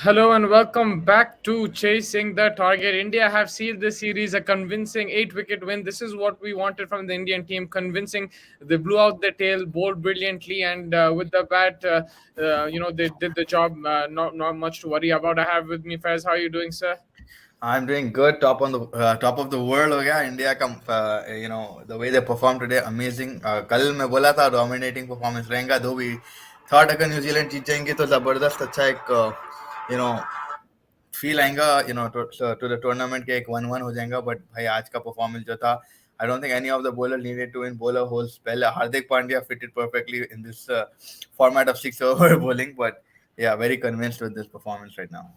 Hello and welcome back to Chasing the Target. India have sealed this series a convincing 8 wicket win. This is what we wanted from the Indian team. Convincing, they blew out the tail, bowled brilliantly, and with the bat, they did the job. Not much to worry about. I have with me Faiz. How are you doing, sir? I'm doing good. Top of the world हो गया India का. The way they performed today, amazing. कल मैं बोला था dominating performance रहेगा. Though we thought अगर New Zealand जीत जाएंगे तो जबरदस्त अच्छा एक you know फील आएगा to the tournament के एक 1-1 हो जाएगा. But भाई आज का performance जो था, I don't think any of the bowler needed to win bowler whole spell. Hardik Pandya fitted perfectly in this format of 6 over bowling. But yeah, very convinced with this performance right now.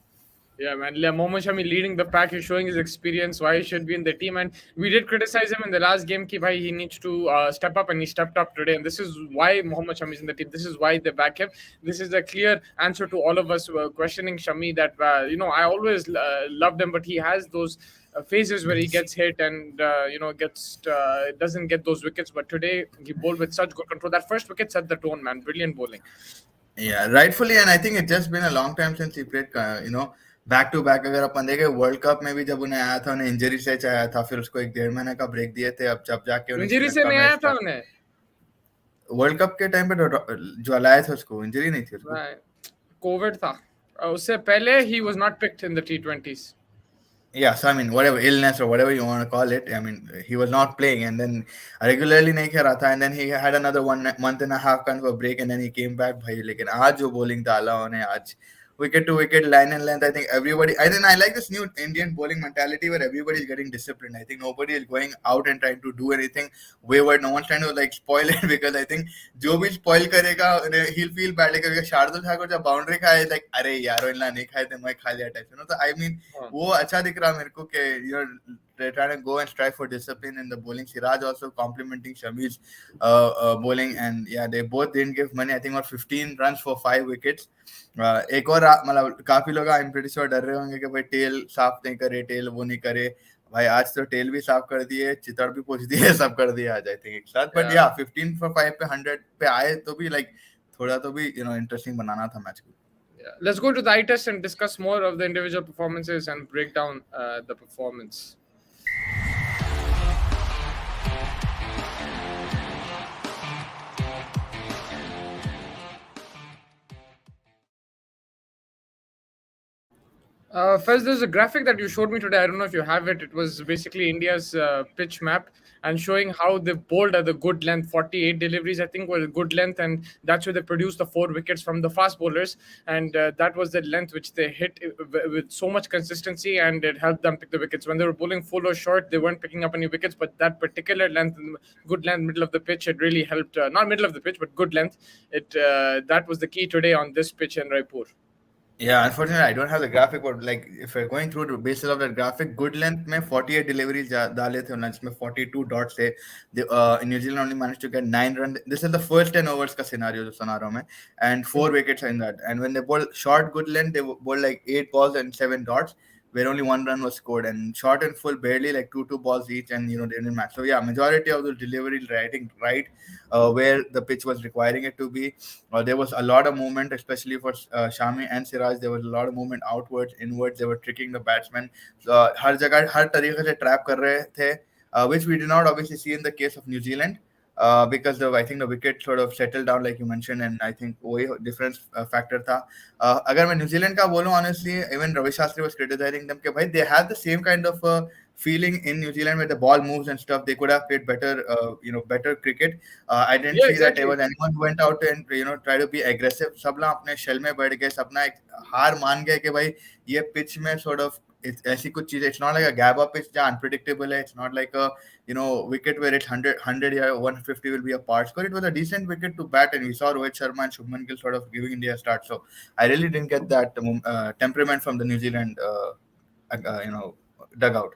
Yeah, man. Mohammad Shami leading the pack. He's showing his experience, why he should be in the team. And we did criticize him in the last game. Ki bhai, he needs to step up, and he stepped up today. And this is why Mohammad Shami is in the team. This is why they back him. This is a clear answer to all of us who are questioning Shami. That I always loved him, but he has those phases where he gets hit and gets doesn't get those wickets. But today he bowled with such good control. That first wicket set the tone, man. Brilliant bowling. Yeah, rightfully, and I think it's just been a long time since he played, back to back. अगर अपन देखे world cup में भी जब उन्हें आया था, उन्हें इंजरी से आया था, फिर उसको एक 1.5 महीने का ब्रेक दिए थे. अब जब जाके उन्हें इंजरी से श्रीलंका नहीं आया मैच था था, उन्हें. वर्ल्ड कप के टाइम पे जो लाया था उसको इंजरी नहीं थी उसको. कोविड था उससे पहले. He was not picked in the T20s. Yeah, so I mean, whatever illness or whatever you want to call it, I mean, he was not playing, and then regularly नहीं खेल रहा था, and then he had another 1.5 month kind of a break, and then he came back. भाई लेकिन आज जो bowling डाला उन्हें आज, wicket to wicket, line and length. I think everybody. I like this new Indian bowling mentality where everybody is getting disciplined. I think nobody is going out and trying to do anything wayward. No one's trying to like spoil it because I think जो भी spoil करेगा he'll feel bad. Like Shardul Thakur जब boundary खाए, like अरे यारो इन्हें नहीं खाए थे, मैं खा लिया type. So I mean वो अच्छा दिख रहा मेरे को कि they're trying to go and strive for discipline in the bowling. Siraj also complimenting Shami's bowling, and yeah, they both didn't give money. I think about 15 runs for 5 wickets. एक और मतलब काफी लोग आई एम प्रीटी श्योर डर रहे होंगे कि भाई टेल साफ नहीं करे, टेल वो नहीं करे. भाई आज तो टेल भी साफ कर दिए, चितड़ भी पूछ दिए, सब कर दिया आज आई थिंक एक साथ. बट या 15 for 5 पे 100 पे आए तो भी लाइक थोड़ा तो भी इंटरेस्टिंग बनाना था मैच को. Yeah. Let's go to the eye test and discuss more of the individual performances and break down the performance. First, there's a graphic that you showed me today. I don't know if you have it. It was basically India's pitch map and showing how they bowled at the good length. 48 deliveries, I think, was good length, and that's where they produced the 4 wickets from the fast bowlers. And that was the length which they hit with so much consistency, and it helped them pick the wickets. When they were bowling full or short, they weren't picking up any wickets, but that particular length, good length, middle of the pitch, it really helped. Not middle of the pitch, but good length. That was the key today on this pitch in Raipur. Yeah, unfortunately, I don't have the graphic, but like if we're going through the basis of that graphic, good length में 48 deliveries डाले थे उन्होंने, जिसमें 42 dots थे. New Zealand only managed to get 9 runs. This is the first 10 overs का scenario जो सुना रहा हूँ मैं, and 4 wickets in that. And when they bowled short good length, they bowled like 8 balls and 7 dots, where only 1 run was scored, and short and full barely like two balls each, and they didn't match. So yeah, majority of the delivery writing right where the pitch was requiring it to be. There was a lot of movement, especially for Shami and Siraj. There was a lot of movement outwards, inwards. They were tricking the batsmen. हर जगह हर तरीके से trap कर रहे थे, which we did not obviously see in the case of New Zealand. Because I think the wicket sort of settled down like you mentioned, and I think वही difference factor था. अगर मैं न्यूजीलैंड का बोलूं, honestly, even Ravi Shastri was criticizing them कि भाई they have the same kind of feeling in New Zealand where the ball moves and stuff. They could have played better, better cricket. I didn't see that there was anyone who went out and try to be aggressive. सब लोग अपने shell में बैठ गए, सबना एक हार मान गए कि भाई ये pitch में sort of ऐसी कुछ चीजें. It's not like a gab up pitch जहाँ unpredictable है. It's not like a wicket where it's 100 or 150 will be a part score. It was a decent wicket to bat, and we saw Rohit Sharma and Shubman Gill sort of giving India a start. So I really didn't get that temperament from the New Zealand dugout.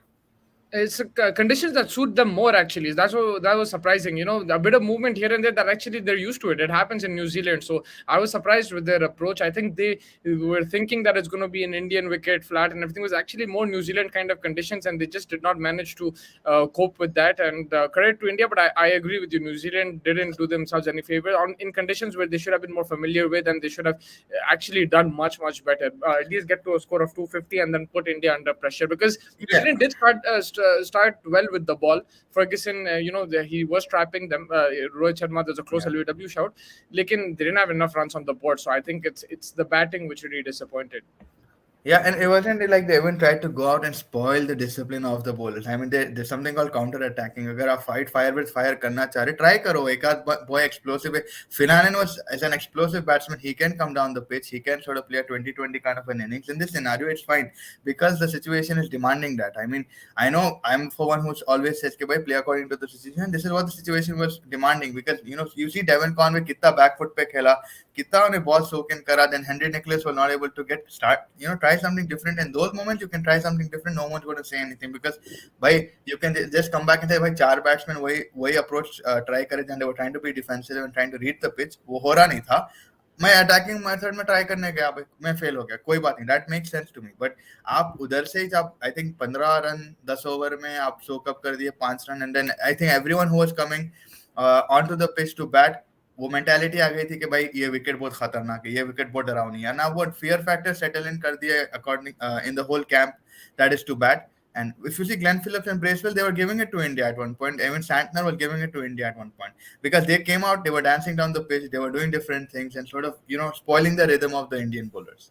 It's conditions that suit them more. Actually, that was surprising. A bit of movement here and there that actually they're used to it. It happens in New Zealand, so I was surprised with their approach. I think they were thinking that it's going to be an Indian wicket flat and everything was actually more New Zealand kind of conditions, and they just did not manage to cope with that. And credit to India, but I agree with you. New Zealand didn't do themselves any favor on in conditions where they should have been more familiar with, and they should have actually done much better. At least get to a score of 250 and then put India under pressure, because New Yeah. Zealand did start well with the ball. Ferguson, he was trapping them. Rohit Sharma, there's a close Yeah. LBW shout. Lekin they didn't have enough runs on the board, so I think it's the batting which really disappointed. Yeah, and it wasn't like they even tried to go out and spoil the discipline of the bowlers. I mean, there's something called counter-attacking. अगर आप fight fire with fire करना चाह रहे, try करो. एक आध boy explosive है. Finanen was as an explosive batsman. He can come down the pitch. He can sort of play a 20-20 kind of an innings. In this scenario, it's fine because the situation is demanding that. I mean, I know I'm for one who's always says कि भाई play according to the situation. This is what the situation was demanding because you see Devon Conway कितना back foot पे खेला, कितना उन्हें ball soak in करा. Then Henry Nicholas was not able to get start. Try something different. In those moments, you can try something different. No one's going to say anything because, by you can just come back and say, "भाई चार batsmen वही approach try करे and they were trying to be defensive and trying to read the pitch. वो हो रहा नहीं था. मैं अटैकिंग मेथड में ट्राई करने गया भाई मैं फेल हो गया कोई बात नहीं that make sense to me but आप उधर से ही आप आई थिंक 15 रन 10 ओवर में आप सोक अप कर दिए 5 run and then I think everyone who was coming on to the pitch to bat वो मेंटालिटी आ गई थी कि भाई ये विकेट बहुत खतरनाक है ये विकेट बहुत डरावनी है ना वो फियर फैक्टर सेटल इन कर दिया according in the whole camp that is to bat. And if you see Glenn Phillips and Bracewell, they were giving it to India at one point. Even Santner was giving it to India at one point because they came out, they were dancing down the pitch, they were doing different things and sort of spoiling the rhythm of the Indian bowlers.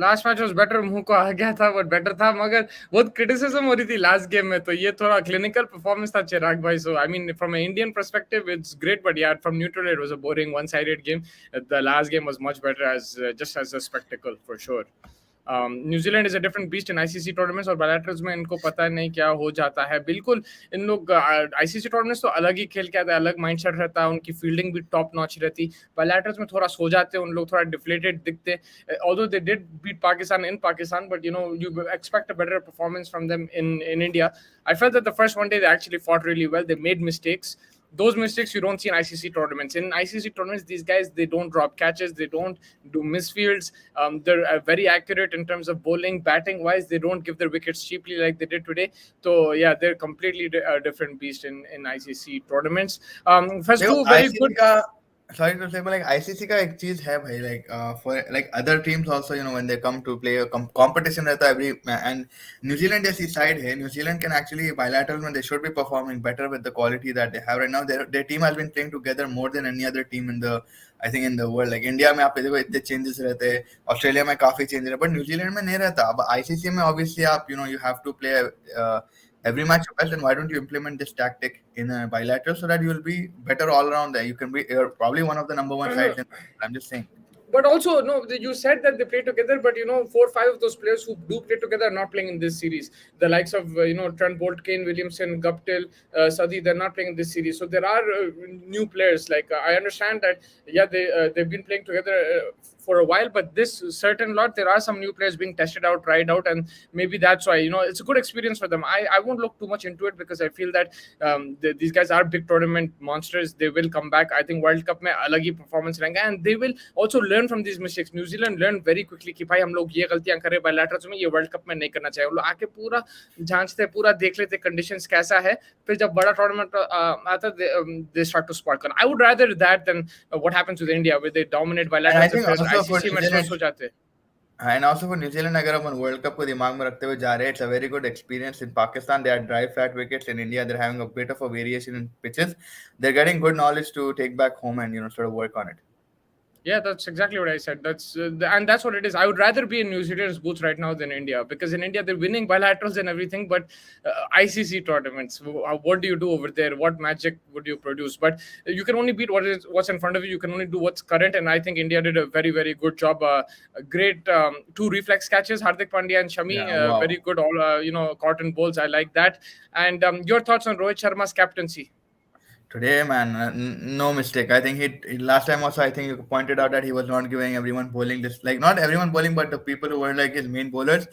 Last match was better, मुंह को आ गया था, but better था, मगर बहुत criticism हो रही थी लास्ट गेम में, तो ये थोड़ा क्लिनिकल परफॉर्मेंस था चिराग भाई. So I mean from a Indian perspective it's great, but यार from neutral it was a boring one sided game. The last game was much better as just as a spectacle for sure. New Zealand is a different beast in ICC tournaments और bilaterals में इनको पता नहीं क्या हो जाता है. बिल्कुल इन लोग आईसीसी टूर्नामेंट्स तो अलग ही खेल के आते हैं, अलग माइंडसेट रहता है, उनकी फील्डिंग भी टॉप नॉच रहती. बायलैटरल्स में थोड़ा सो जाते हैं उन लोग, थोड़ा डिफ्लेटेड दिखते. Although they did beat Pakistan in Pakistan, but you expect a better performance from them in India. I felt that the first one day they actually fought really well. They made mistakes. Those mistakes you don't see in ICC tournaments. In ICC tournaments, these guys, they don't drop catches, they don't do misfields. They're very accurate in terms of bowling, batting wise. They don't give their wickets cheaply like they did today. So yeah, they're completely a different beast in ICC tournaments. First two very good. Sorry to say, but like ICC का एक चीज है भाई like for like other teams also when they come to play competition रहता है every and New Zealand जैसी side है. New Zealand can actually bilateral when they should be performing better with the quality that they have right now. Their team has been playing together more than any other team in the I think in the world. Like India में आप देखो इतने changes रहते हैं, Australia में काफी changes रहते हैं, but New Zealand में नहीं रहता. अब ICC में obviously आप you have to play every match best, and why don't you implement this tactic in a bilateral so that you'll be better all around there. You're probably one of the number one sides. I'm just saying. But also, no, you said that they play together, but 4 or 5 of those players who do play together are not playing in this series. The likes of Trent Bolt, Kane Williamson, Guptill, Sadi, they're not playing in this series. So there are new players. Like I understand that, yeah, they've been playing together for a while, but this certain lot, there are some new players being tested out, tried out, and maybe that's why it's a good experience for them. I won't look too much into it because I feel that these guys are big tournament monsters. They will come back. I think World Cup में अलग ही performance रहेंगे, and they will also learn from these mistakes. New Zealand learned very quickly कि भाई हम लोग ये गलतियां कर रहे बायलैटरल्स में, ये वर्ल्ड कप में नहीं करना चाहिए. वो लोग आके पूरा जांचते, पूरा देख लेते कंडीशंस कैसा है, फिर जब बड़ा टूर्नामेंट आता they start to spark on. I would rather that than what happens with India where they dominate bilaterals and फिर ICC में स्वस्थ हो जाते. And also for New Zealand, अगर अपन वर्ल्ड कप को दिमाग में रखते हुए जा रहे हैं, it's a very good experience. In Pakistan, they are dry flat wickets. In India, they're having a bit of a variation in pitches. They're getting good knowledge to take back home and sort of work on it. Yeah, that's exactly what I said. And that's what it is. I would rather be in New Zealand's booth right now than India, because in India they're winning bilaterals and everything, but ICC tournaments, what do you do over there? What magic would you produce? But you can only beat what's in front of you. You can only do what's current, and I think India did a very, very good job. A great 2 reflex catches, Hardik Pandya and Shami, wow. Very good. All caught in bowls. I like that. And your thoughts on Rohit Sharma's captaincy? Today, man, no mistake. I think last time also. I think you pointed out that he was not giving everyone bowling this, like not everyone bowling, but the people who were like his main bowlers.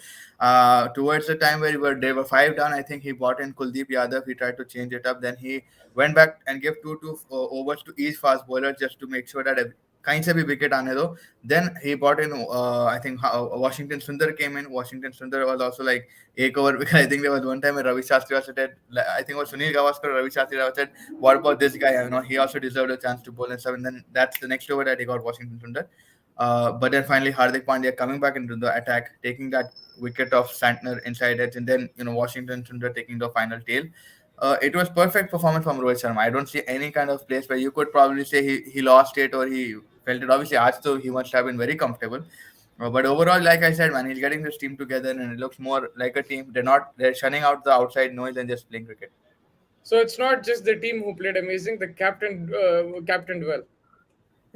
Towards the time where they were five down, I think he brought in Kuldeep Yadav. He tried to change it up. Then he went back and gave two overs to each fast bowler just to make sure that कहीं से भी wicket आने दो. Then he brought in, I think Washington Sundar came in. Washington Sundar was also like एक over because I think there was one time when Ravi Shastri was said, I think it was Sunil Gavaskar, Ravi Shastri said, what about this guy? You know, he also deserved a chance to bowl and stuff. And then that's the next over that he got Washington Sundar. But then finally Hardik Pandya coming back into the attack, taking that wicket of Santner inside edge, and then Washington Sundar taking the final tail. It was perfect performance from Rohit Sharma. I don't see any kind of place where you could probably say he lost it or he felt it. Obviously, Aaj he must have been very comfortable. But overall, like I said, man, he's getting this team together and it looks more like a team. They're shunning out the outside noise and just playing cricket. So it's not just the team who played amazing. The captained well.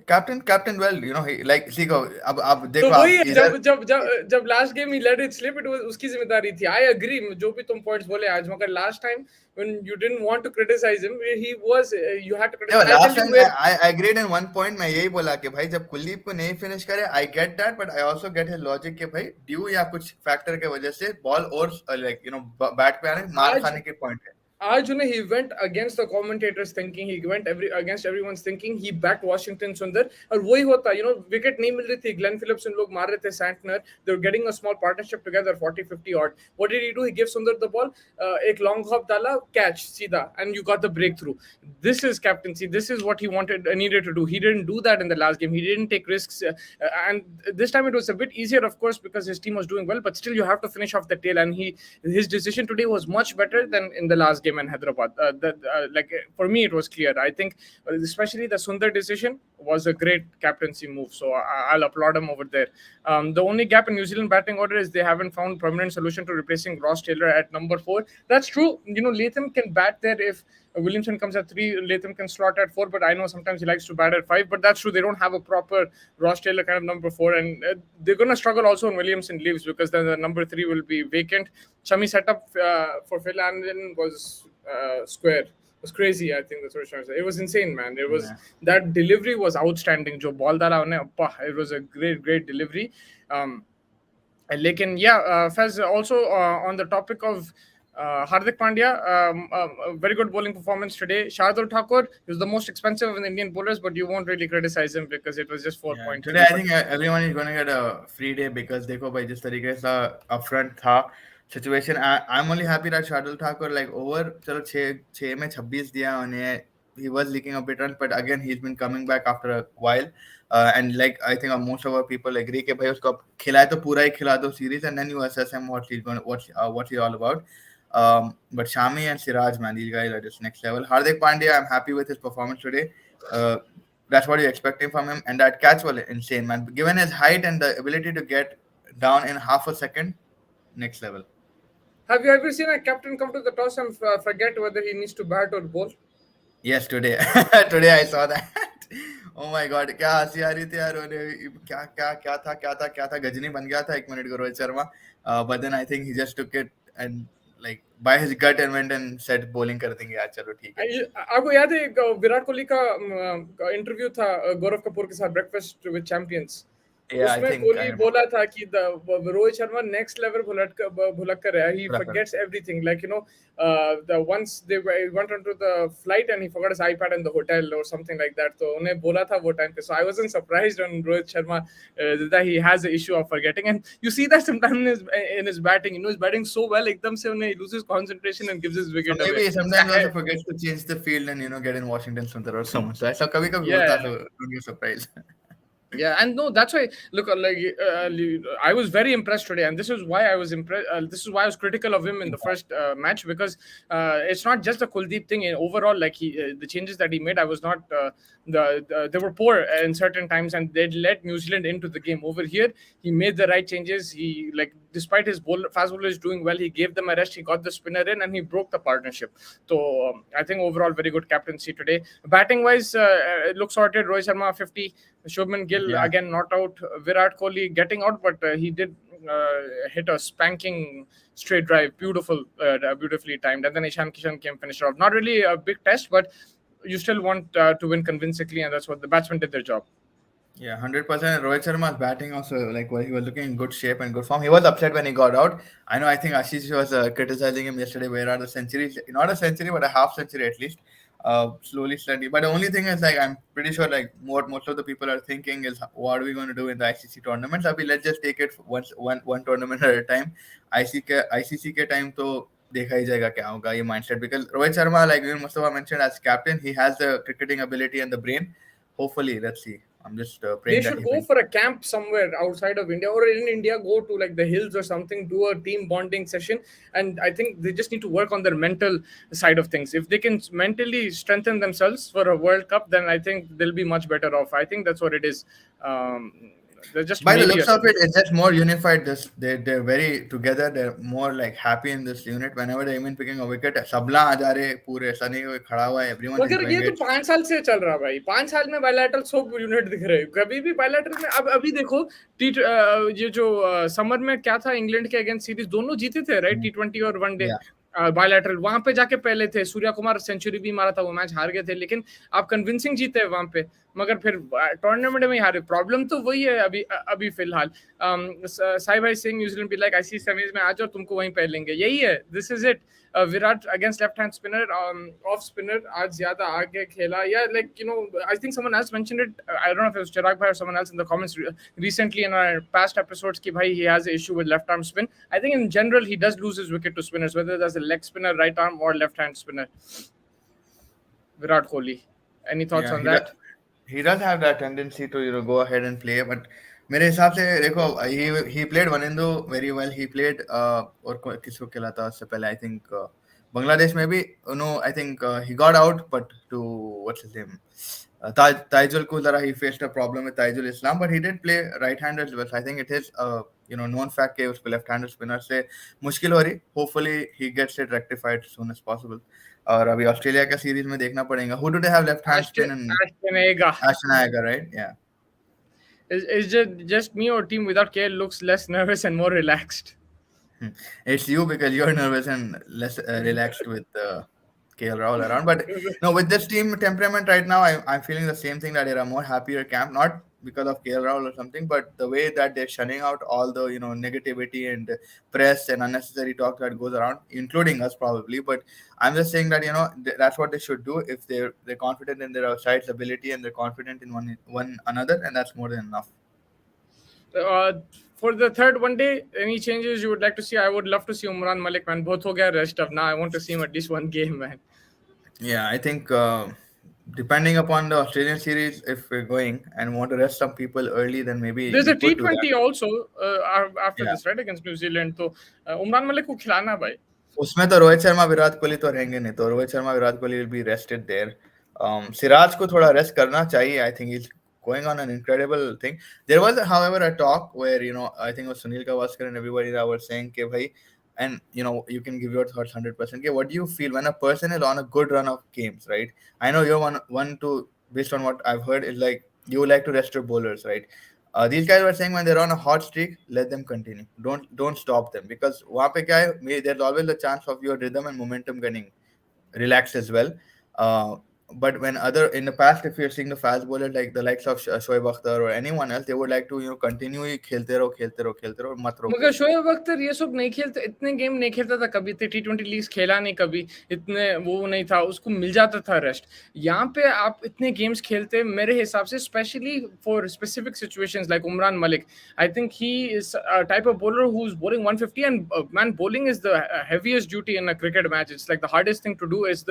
Captain, well, he like see go अब तो देखो वही आप है, इधर जब last game he let it slip, it was उसकी जिम्मेदारी थी. आई एग्री जो भी तुम पॉइंट्स बोले आज, मगर last time when you didn't want to criticize him, he was you had to criticize. I'll last tell you time where. I agreed in one point. मैं यही बोला कि भाई जब कुलदीप को नहीं फिनिश करे, I get that, but I also get his logic कि भाई ड्यू या कुछ फैक्टर के वजह से बॉल और लाइक बैट पे आने मार खाने के पॉइंट है. Arjuna, he went against the commentators' thinking. He went against everyone's thinking. He backed Washington Sundar. और वही होता, wicket नहीं मिल रही थी. Glenn Phillips इन लोग मार रहे थे. Santner, they were getting a small partnership together, 40-50 odd. What did he do? He gave Sundar the ball. एक long hop डाला, catch सीधा, and you got the breakthrough. This is captaincy. This is what he needed to do. He didn't do that in the last game. He didn't take risks, and this time it was a bit easier, of course, because his team was doing well. But still, you have to finish off the tail, and his decision today was much better than in the last game in Hyderabad. For me, it was clear. I think, especially the Sundar decision was a great captaincy move. So I'll applaud him over there. The only gap in New Zealand batting order is they haven't found permanent solution to replacing Ross Taylor at number 4. That's true. Latham can bat there if Williamson comes at 3. Latham can slot at 4, but I know sometimes he likes to bat at 5. But that's true. They don't have a proper Ross Taylor kind of number 4, and they're going to struggle also when Williamson leaves, because then the number 3 will be vacant. Shami setup for Phil Anderson was square. It was crazy. I think that's what I'm trying to say. It was insane, man. It was that delivery was outstanding. Jo ball dala unne, it was a great delivery. Faz, also on the topic of Hardik Pandya, a very good bowling performance today. Shardul Thakur is the most expensive of the Indian bowlers, but you won't really criticize him because it was just 4 points. Today, I think everyone is going to get a free day because देखो भाई जिस तरीके से upfront था situation. I'm only happy that Shardul Thakur over चलो 6 में 26 दिया उन्हें. He was leaking a bit runs, but again he's been coming back after a while. And I think most of our people agree कि भाई उसको खिलाए तो पूरा ही खिला दो series, and then you assess him what he's all about. But Shami and Siraj, man, these guys are just next level. Hardik Pandya, I'm happy with his performance today. That's what you're expecting from him, and that catch was insane, man. Given his height and the ability to get down in half a second, next level. Have you ever seen a captain come to the toss and forget whether he needs to bat or bowl? Yes, today. Today I saw that. Oh my God, क्या हंसी आ रही थी यार. क्या था गजनी बन गया था 1 मिनट को Rohit Sharma. But then I think he just took it and by his gut and went and said bowling कर देंगे आज, चलो ठीक है. आपको याद है विराट कोहली का इंटरव्यू था गौरव कपूर के साथ, ब्रेकफास्ट विद चैंपियंस. उसमें कोहली बोला था कि रोहित शर्मा नेक्स्ट लेवल भुलक्कर है. He forgets everything. Once they went onto the flight and he forgot his iPad in the hotel or something like that. तो उन्हें बोला था वो टाइम पे. So I wasn't surprised on Rohit Sharma that he has the issue of forgetting. And you see that sometimes in his batting. He's batting so well. एकदम से उन्हें he loses concentration and gives his wicket away. Maybe sometimes also forgets to change the field and get in Washington Sundar or someone. So ऐसा कभी होता है, so don't be surprised. Yeah, and no, that's why. Look, I was very impressed today, and this is why I was impressed. This is why I was critical of him in the first match, because it's not just the Kuldeep thing. Overall, the changes that he made, I was not. They were poor in certain times, and they let New Zealand into the game. Over here, he made the right changes. He despite his fast bowlers doing well, he gave them a rest. He got the spinner in, and he broke the partnership. So I think overall, very good captaincy today. Batting wise, it looks sorted. Rohit Sharma 50. Shubman Gill again not out. Virat Kohli getting out, but he did hit a spanking straight drive, beautifully timed. And then Ishan Kishan came finished off. Not really a big test, but you still want to win convincingly, and that's what the batsmen did their job. Yeah, 100%. Rohit Sharma's batting also, like, well, he was looking in good shape and good form. He was upset when he got out. I know, I think Ashish was criticizing him yesterday. Where are the centuries? Not a century, but a half century at least. Slowly, slowly. But the only thing is, like, I'm pretty sure, like, most of the people are thinking is, what are we going to do in the ICC tournaments? I mean, let's just take it one tournament at a time. ICC के time तो देखा ही जाएगा क्या होगा ये mindset, because Rohit Sharma, like Mustafa mentioned, as captain, he has the cricketing ability and the brain. Hopefully, let's see. I'm just They praying that should he go wins. for a camp somewhere outside of India, or in India, go to like the hills or something, do a team bonding session. And I think they just need to work on their mental side of things. If they can mentally strengthen themselves for a World Cup, then I think they'll be much better off. I think that's what it is. Um, they're just By the maybe a looks of it, it's just more unified. This they're very together. They're more like happy in this unit. Whenever they're even picking a wicket, सबला आ जा रहे पूरे ऐसा नहीं कोई खड़ा हुआ है. Everyone मगर ये enjoying तो it. 5 साल से चल रहा भाई. 5 साल में बायलैटरल सब यूनिट दिख रहे. कभी भी बायलैटरल में अब अभी देखो ये जो समर में क्या था, इंग्लैंड के अगेंस्ट सीरीज दोनों जीते थे राइट, T20 और वनडे Yeah. बायलैटरल. वहां पे जाके पहले थे, सूर्या कुमार सेंचुरी भी मारा था, वो मैच हार गए थे, लेकिन आप कन्विंसिंग जीते वहां पे, मगर फिर टूर्नामेंट में ही हारे. प्रॉब्लम तो वही है अभी अभी फिलहाल. साई भाई सिंह न्यूजीलैंड भी लाइक आईसीसी सेमीज में आ जाओ, तुमको वहीं पे लेंगे, यही है. This is it. Virat against left-hand spinner, off spinner, आज ज़्यादा आगे खेला. Yeah, like I think someone else mentioned it. I don't know if it was Chirag bhai or someone else in the comments recently in our past episodes कि भाई he has an issue with left-arm spin. I think in general he does lose his wicket to spinners, whether that's a leg spinner, right arm, or left-hand spinner. Virat Kohli. Any thoughts Yeah, on that? he does have that tendency to go ahead and play, but मेरे हिसाब से देखो, he played Wanindu very well. He played और किसको खेला था उससे पहले, I think बांग्लादेश में भी I think he got out, but to what's his name, Taijul Kuldara, he faced a problem with Taijul Islam, but he did play right-handed as well. So I think it is known fact कि उसको left-handed spinner से मुश्किल हो रही. Hopefully he gets it rectified as soon as possible. और अभी Australia का series में देखना पड़ेगा. Who do they have left hand spin? And Ashton Agar. Ashton Agar, right? Yeah. Is just me, or team without KL looks less nervous and more relaxed? It's you, because you're nervous and less relaxed with KL Rahul around. But no, with this team temperament right now, I'm feeling the same thing, that they're a more happier camp. Not because of KL Rahul or something, but the way that they're shunning out all the negativity and press and unnecessary talk that goes around, including us probably. But I'm just saying that that's what they should do if they're confident in their side's ability and they're confident in one another, and that's more than enough. For the third one day, any changes you would like to see? I would love to see Umran Malik, man. Both ho gaya rest of now. I want to see him at least one game, man. Yeah, I think depending upon the Australian series, if we're going and want to rest some people early, then maybe There's we a could do T20 that. also after Yeah. this, right, against New Zealand. So Umran Malik को खिलाना भाई. उसमें तो रोहित शर्मा विराट कोहली तो रहेंगे नहीं, तो Rohit Sharma Virat Kohli will be rested there. Siraj को थोड़ा रेस्ट करना चाहिए. I think he's going on an incredible thing. There was, however, a talk where I think it was Sunil Gavaskar and everybody that were saying कि भाई, and you can give your thoughts 100%. Okay, what do you feel when a person is on a good run of games, right? I know you're one to, based on what I've heard, is like you like to rest your bowlers, right? These guys were saying when they're on a hot streak, let them continue. Don't stop them, because वहाँ पे क्या है, there's always a chance of your rhythm and momentum getting relaxed as well. But when in the past, if you're seeing the fast bowlers like the likes of Shoaib Akhtar or anyone else, they would like to continue खेलते रहो मत रोको. मगर शोएब अख्तर ये सब नहीं खेलते, इतने गेम नहीं खेलता था कभी. T20 लीग्स खेला नहीं कभी, इतने वो नहीं था, उसको मिल जाता था रेस्ट. यहाँ पे आप इतने गेम्स खेलते, मेरे हिसाब से specially for specific situations like Umran Malik. I think he is a type of bowler who is bowling 150, and man, bowling is the heaviest duty in a cricket match. It's like the hardest thing to do, is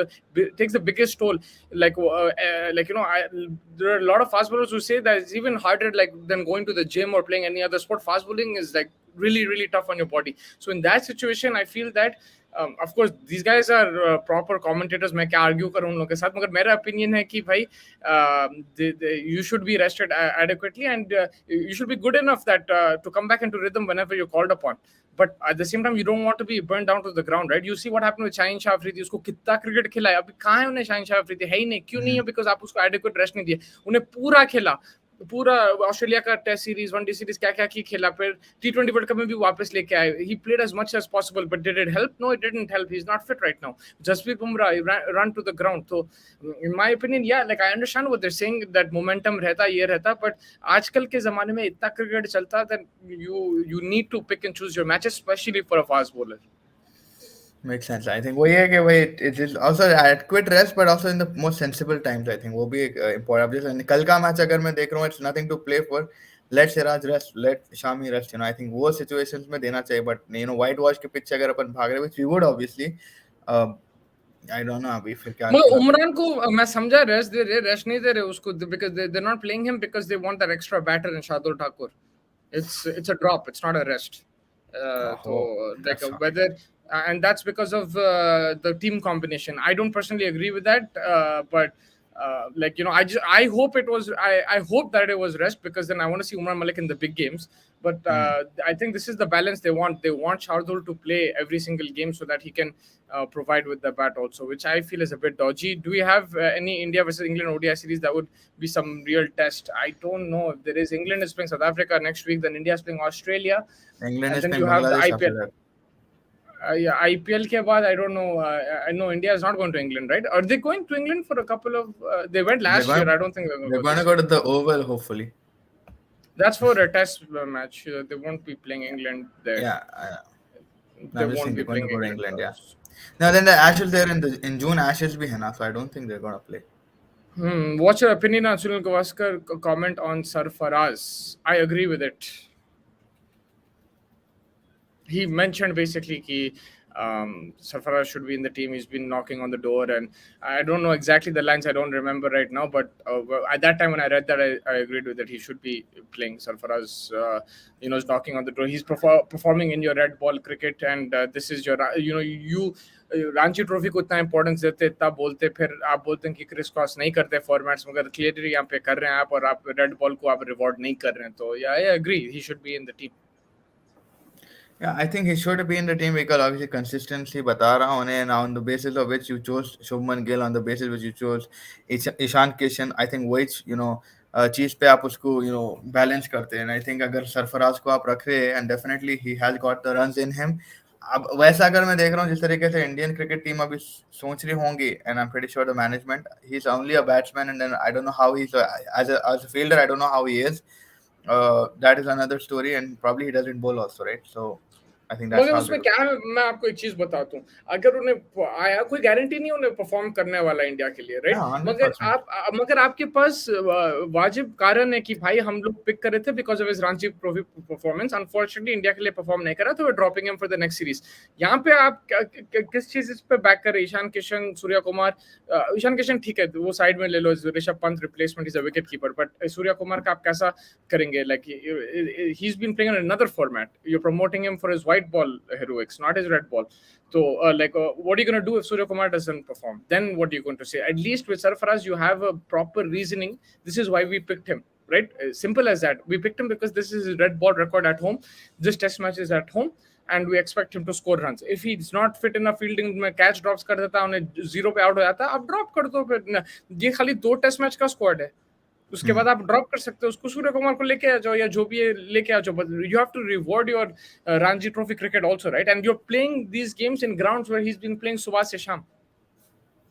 takes the biggest toll. Like there are a lot of fast bowlers who say that it's even harder than going to the gym or playing any other sport. Fast bowling is like really, really tough on your body. So in that situation, I feel that of course these guys are proper commentators. मैं क्या argue करूँ उन लोगों के साथ, मगर मेरा opinion है कि भाई you should be rested adequately, and you should be good enough that to come back into rhythm whenever you're called upon. But at the same time, you don't want to be burned down to the ground, right? You see what happened with Shaheen Shah Afridi. उसको कितना cricket खिलाया, अभी कहाँ है उन्हें Shaheen Shah Afridi? है ही नहीं. क्यों नहीं है? Because आप उसको adequate rest नहीं दिए. उन्हें पूरा खेला, पूरा ऑस्ट्रेलिया का टेस्ट सीरीज, वनडे सीरीज क्या क्या की खेला, फिर T20 वर्ल्ड कप में भी वापस लेके आए. He played as much as possible, but did it help? No, it didn't help. He's not fit right now. Jasprit Bumrah, he run to the ground. So in my opinion, yeah, like I understand what they're saying, that momentum रहता, ये रहता, but आजकल के जमाने में इतना cricket चलता, then you need to pick and choose your matches, especially for a fast bowler. Makes sense. I think वही है कि वही it is also adequate rest, but also in the most sensible times. I think वो भी important. जैसे कल का match अगर मैं देख रहा हूँ, it's nothing to play for. Let Siraj rest, let Shami rest. I think वो situations में देना चाहिए. But whitewash के pitch अगर अपन भाग रहे, which we would obviously. I don't know अभी फिर क्या मगर खिलाते उमरान को मैं समझा रेस्ट दे रहे, रेस्ट नहीं दे रहे उसको, because they're not playing him because they want that extra batter in Shardul Thakur. It's a drop, it's not a rest. So like whether and that's because of the team combination. I don't personally agree with that, but like I hope it was, I hope that it was rest, because then I want to see Umran Malik in the big games. But I think this is the balance they want. They want Shardul to play every single game so that he can provide with the bat also, which I feel is a bit dodgy. Do we have any India versus England ODI series that would be some real test? I don't know if there is. England is playing South Africa next week, then India is playing Australia, England and is then playing you have the Bangladesh after IPL. that. Yeah, IPL के बाद I don't know. I know India is not going to England, right? Are they going to England for a couple of? They went last year. I don't think They're going to go to the Oval, hopefully. That's for a test match. They won't be playing England there. Yeah, They I'm just won't saying be they're going to playing go to England. England. Yeah. Now then the Ashes there in June Ashes भी है ना, so I don't think they're going to play. What's your opinion on Sunil Gavaskar comment on Sarfaraz? I agree with it. He mentioned basically that Sarfaraz should be in the team. He's been knocking on the door, and I don't know exactly the lines. I don't remember right now, but at that time when I read that, I agreed with that. He should be playing. Sarfaraz, is knocking on the door. He's performing in your red ball cricket, and this is your, you. Ranchi trophy को इतना importance देते, इतना बोलते, फिर आप बोलते हैं कि क्रिस क्रॉस नहीं करते फॉर्मेट्स, मगर क्लियरली यहाँ पे कर रहे हैं आप, और आप रेड बॉल को आप रिवॉर्ड नहीं कर रहे हैं. तो I agree, he should be in the team. Yeah, I think he should be in the team because obviously consistency बता रहा हूँ उन्हें, now on the basis of which you chose Shubman Gill, on the basis which you chose Ishan Kishan, I think which चीज पे आप उसको balance करते हैं. I think अगर सरफराज को आप रख रहे हैं, and definitely he has got the runs in him. अब वैसा अगर मैं देख रहा हूँ जिस तरीके से इंडियन क्रिकेट टीम अभी सोच रही होंगी, and I'm pretty sure the management, he's only a batsman, and then I don't know how he's as a fielder, I don't know how he is. That is another story, and probably he doesn't bowl also, right? So I think that's मगर how उसमें क्या है, मैं आपको एक चीज बताता हूँ, अगर उन्हें आया, कोई गारंटी नहीं उन्हें परफॉर्म करने वाला इंडिया के लिए, राइट? मगर आपके पास वाजिब कारण है कि भाई हम लोग पिक कर रहे थे because of his Ranji trophy performance. Unfortunately India के लिए परफॉर्म नहीं करा, तो वे dropping him for the next series. यहाँ पे आप किस चीज पे बैक कर रहे? ईशान किशन, सूर्या कुमार. ईशान किशन ठीक है, वो साइड में ले लो, Rishabh Pant replacement, is a wicket keeper, but Surya Kumar का आप कैसा करेंगे? Like he is been playing in another format, you are promoting him for his white ball heroics, not his red ball. So what are you going to do if Surya Kumar doesn't perform? Then what are you going to say? At least with Sarfaraz you have a proper reasoning. This is why we picked him, right? Simple as that. We picked him because this is his red ball record at home. This test match is at home, and we expect him to score runs. If he's not fit enough fielding में catch drops कर देता, उन्हें zero पे out हो जाता, आप drop कर दो. फिर ये खाली 2 टेस्ट मैच का स्क्वाड है, उसके बाद आप ड्रॉप कर सकते हो उसको, सूर्य कुमार को लेके आ जाओ या जो भी है लेके आ जाओ. But you have to reward your Ranji trophy cricket also, right? And you are playing these games in grounds where he is been playing सुबह से शाम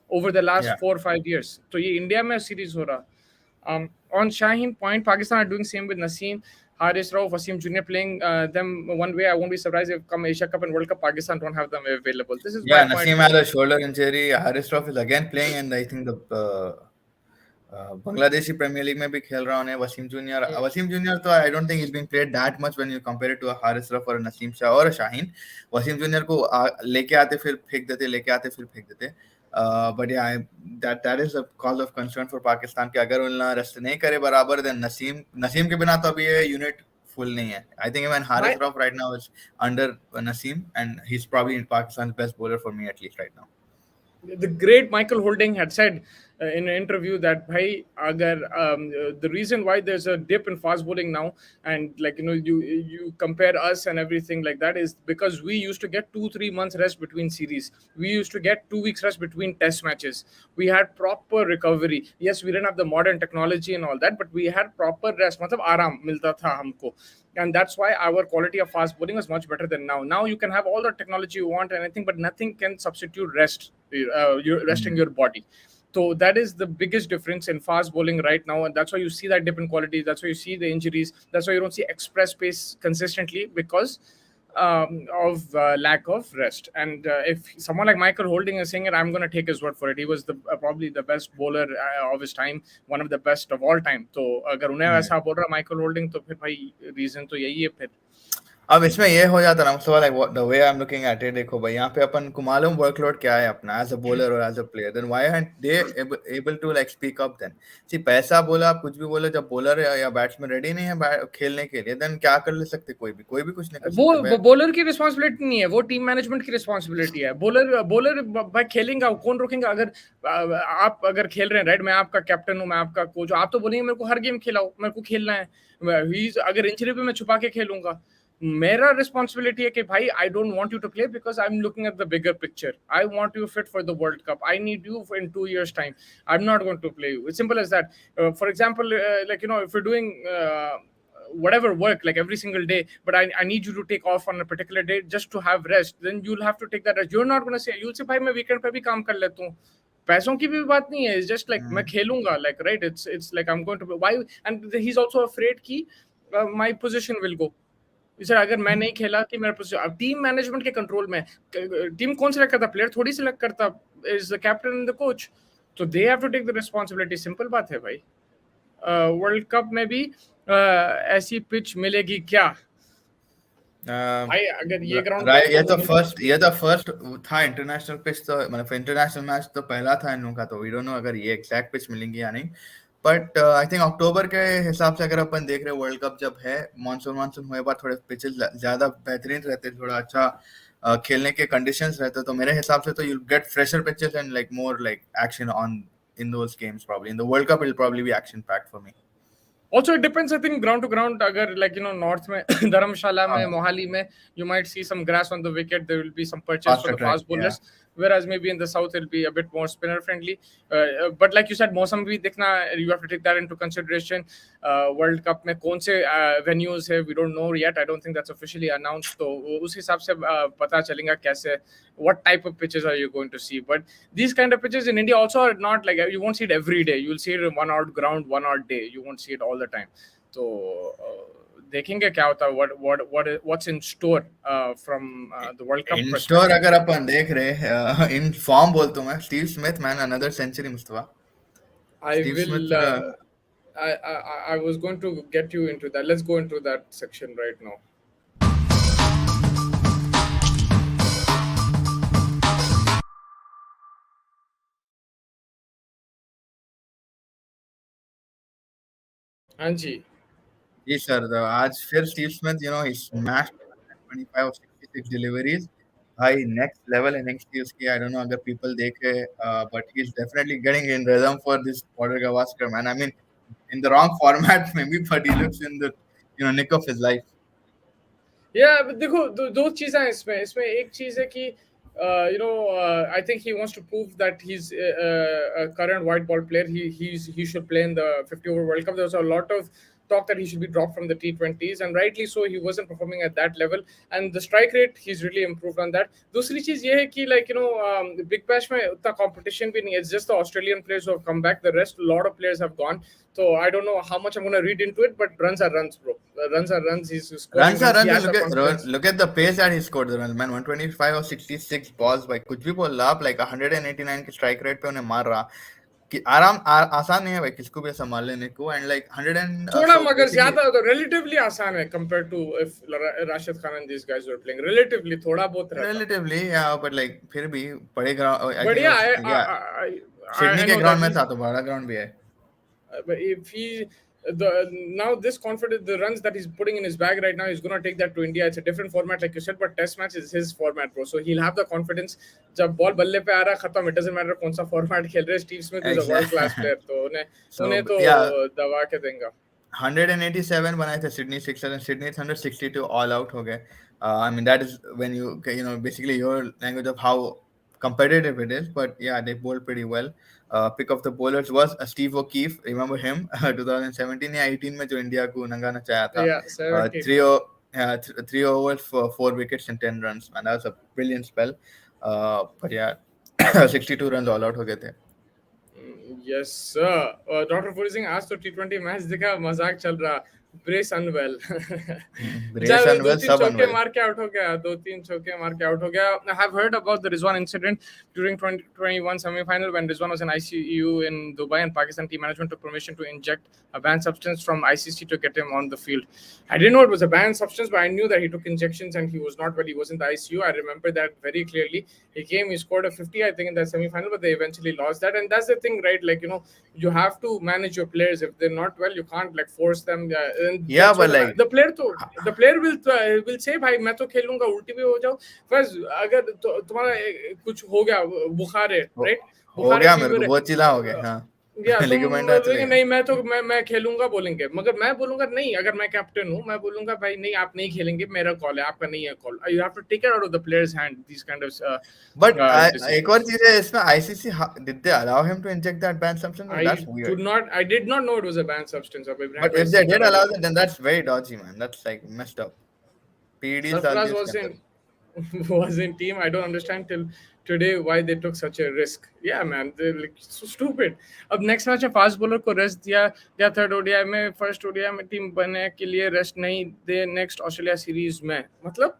ओवर द लास्ट 4-5 years. तो ये इंडिया में सीरीज हो रहा. On Shaheen point, Pakistan are doing same with Naseem, Haris Rauf, Wasim Jr. playing them one way. I won't be surprised if come Asia Cup and World Cup, Pakistan don't have them available. This is Naseem had a shoulder injury. Haris Rauf is again playing, and I think the Bangladeshi Premier League में भी खेल रहा है. Wasim Jr. तो I don't think he's been played that much when you compare it to a Haris Rauf or a Naseem Shah or a Shaheen. Wasim Jr. को लेके आते फिर फेंक देते, लेके आते फिर फेंक देते. But yeah, that is a cause of concern for Pakistan कि अगर उन्हें रेस्ट नहीं करे बराबर, then नसीम के बिना तो अभी ये यूनिट फुल नहीं है. I think even Haris Rauf right now is under Naseem, and he's probably Pakistan's best bowler for me, at least right now. The great Michael Holding had said, in an interview that bhai agar the reason why there's a dip in fast bowling now, and like you compare us and everything like that, is because we used to get 2-3 months rest between series. We used to get 2 weeks rest between test matches. We had proper recovery. Yes, we didn't have the modern technology and all that, but we had proper rest, matlab आराम मिलता था हमको. And that's why our quality of fast bowling is much better than now. Now you can have all the technology you want and anything, but nothing can substitute rest, you resting your body. So that is the biggest difference in fast bowling right now, and that's why you see that dip in quality. That's why you see the injuries. That's why you don't see express pace consistently, because of lack of rest. And if someone like Michael Holding is saying it, I'm going to take his word for it. He was the probably the best bowler of his time, one of the best of all time. तो अगर उन्हें वैसा बोल रहा Michael holding, तो फिर भाई reason तो यही है फिर. अब इसमें ये हो जाता ना Mustafa, like the way I am looking at it, देखो भाई यहाँ पे अपन को मालूम वर्कलोड क्या है अपना एज अ बॉलर और as a player, then why aren't they able to like speak up then. सी पैसा बोला आप कुछ भी बोले, जब बॉलर या बैट्समैन रेडी नहीं है खेलने के लिए, देन क्या कर ले सकते, कोई भी कुछ नहीं कर सकता. वो बॉलर की रिस्पांसिबिलिटी नहीं है, वो टीम मैनेजमेंट की रिस्पांसिबिलिटी है. बॉलर भाई खेलेंगे, कौन रोकेंगे? आप अगर खेल रहे हैं, राइट, मैं आपका कैप्टन हूं, मैं आपका कोच, आप तो बोलेंगे मेरे को हर गेम खिलाओ, मेरे को खेलना है. अगर इंजरी पे मैं छुपा के खेलूंगा, मेरा रिस्पॉन्सिबिलिटी है कि भाई I don't want you to play because I am looking at the bigger picture. I want you fit for the world cup. I need you in 2 years time. I'm not going to play you. It's simple as that. For example, like if you're doing whatever work like every single day, but I need you to take off on a particular day just to have rest, then you'll have to take that rest. You're not going to say, you'll say भाई मैं weekend पे भी काम कर लेता हूँ. पैसों की भी बात नहीं है. It's just like मैं खेलूंगा, like right, it's like I'm going to why. And he's also afraid कि my position will go. Sir अगर मैं नहीं खेला कि मेरा पोजीशन, टीम मैनेजमेंट के कंट्रोल में. टीम कौन सिलेक्ट करता? प्लेयर थोड़ी सिलेक्ट करता. Is the captain and the coach. तो they have to take the responsibility. Simple बात है भाई. वर्ल्ड कप में भी ऐसी पिच मिलेगी क्या भाई? अगर ये ग्राउंड ये तो फर्स्ट था इंटरनेशनल पिच, तो मतलब इंटरनेशनल मैच तो पहला था इन लोगों का, तो वी डोंट नो अगर ये एग्जैक्ट पिच मिलेंगी या नहीं. बट आई थिंक अक्टूबर के हिसाब से अगर अपन देख रहे हैं, वर्ल्ड कप जब है, मानसून हुए बाद थोड़े पिचेस ज्यादा बेहतरीन रहते, थोड़ा अच्छा खेलने के कंडीशंस रहते, तो मेरे हिसाब से तो you get fresher pitches and like more like action on in those games. Probably in the world cup it will probably be action packed for me. Also it depends, I think, ground to ground. Agar like north mein Dharamshala mein, Mohali mein, you might see some grass on the wicket. There will be some purchase for the fast bowlers, whereas maybe in the south it'll be a bit more spinner friendly. But like you said, मौसम भी देखना, you have to take that into consideration. World Cup में कौन से venues है, we don't know yet. I don't think that's officially announced. तो उस हिसाब से पता चलेगा कैसे, what type of pitches are you going to see. But these kind of pitches in India also are not like, you won't see it every day. You'll see it in 1 odd ground, 1 odd day. You won't see it all the time. तो देखेंगे क्या होता है, what's in store from the World Cup. In store अगर अपन देख रहे in form बोलता हूँ मैं, Steve Smith, man, another century Mustafa. I was going to get you into that. Let's go into that section right now. हाँ जी. जी sir, आज फिर Steve Smith, he smashed 25 or 66 deliveries. भाई next level innings थी उसकी. I don't know अगर people देख रहे, but he's definitely getting in rhythm for this Border Gavaskar, man. I mean, in the wrong format maybe, but he looks in the nick of his life. Yeah, but देखो दो चीजें हैं इसमें एक चीज है कि I think he wants to prove that he's a current white ball player. He should play in the 50 over World Cup. There was a lot of talk that he should be dropped from the T20s, and rightly so. He wasn't performing at that level, and the strike rate, he's really improved on that. दूसरी चीज ये है कि the Big Bash में उतना competition भी नहीं है. It's just the Australian players who have come back. The rest, a lot of players have gone. So I don't know how much I'm going to read into it, but runs are runs, bro. Runs are runs. He's scoring. Runs are runs. Look at the pace that he scored. The runs, man. 125 or 66 balls by कुछ भी बोल रहा, like 189 के strike rate पे उन्हें मार रहा. कि आसान नहीं है भाई किसको भी संभाल लेने को. एंड लाइक 100 and थोड़ा मगर ज्यादा तो relatively आसान है compared to if Rashid Khan and these guys were playing. Relatively थोड़ा बहुत रहता. Relatively, yeah, but like फिर भी बड़े ग्राउंड, but yeah, सिडनी के ग्राउंड में था तो बड़ा ग्राउंड भी है. But if he Now this confidence, the runs that he's putting in his bag right now, he's gonna take that to India. It's a different format, like you said, but Test match is his format, bro. So he'll have the confidence. जब ball बल्ले पे आ रहा खत्म, it doesn't matter कौन सा format खेल रहे. Steve Smith is a world class Exactly. player, तो उन्हें So तो yeah, दबा के देंगे. 187 बनाए थे Sydney Sixers and Sydney 162 all out हो गए. I mean that is when basically your language of how competitive it is. But yeah, they bowled pretty well. Pick of the bowlers was Steve O'Keefe. Remember him? 2017 या 18 में जो India को नंगा नचाया था. Yeah, 17. Three overs for 4 wickets and 10 runs. Man, that was a brilliant spell. But yeah, 62 runs all out हो गए थे. Yes, sir. Dr. Fury Singh, आज तो T20 मैच दिखा, मजाक चल रहा. Brace unwell. Brace जब दो unwell, तीन sub चौके unwell. मार के आउट हो गया, दो तीन चौके मार के आउट हो गया. I have heard about the Rizwan incident during 2021 semi-final when Rizwan was in ICU in Dubai and Pakistan team management took permission to inject a banned substance from ICC to get him on the field. I didn't know it was a banned substance, but I knew that he took injections and he was not well. He was in the ICU. I remember that very clearly. He came, he scored a 50, I think, in that semi-final, but they eventually lost that. And that's the thing, right? Like, you have to manage your players. If they're not well, you can't like force them. And Yeah, but like the player will say, भाई मैं तो खेलूंगा, उल्टी भी हो जाओ. बस अगर तुम्हारा कुछ हो गया, बुखार है, right? हो बुखार है, गया मेरे fever को है. बहुत चिल्ला हो गया. हाँ. या तुम लिगामेंट बोलोगे चलेगा. नहीं, मैं खेलूंगा बोलेंगे, मगर मैं बोलूंगा नहीं. अगर मैं कैप्टन हूँ, मैं बोलूंगा भाई नहीं, आप नहीं खेलेंगे, मेरा कॉल है, आपका नहीं है call. You have to take it out of the players hand, this kind of But एक और decisions. चीज है इसमें ICC did they allow him to inject that banned substance? That's weird. I did not know it was a banned substance. अब Ibrahim But भाई if से they did करा allow दो. it, then that's very dodgy, man. That's like messed up. PEDs डाल Sarfaraz दिए उसके अंदर. was in team. I don't understand till today why they took such a risk. Yeah, man, they're like so stupid. अब next match में fast bowler को rest दिया, या third ODI में, first ODI में team बनने के लिए rest नहीं दे next Australia series में. मतलब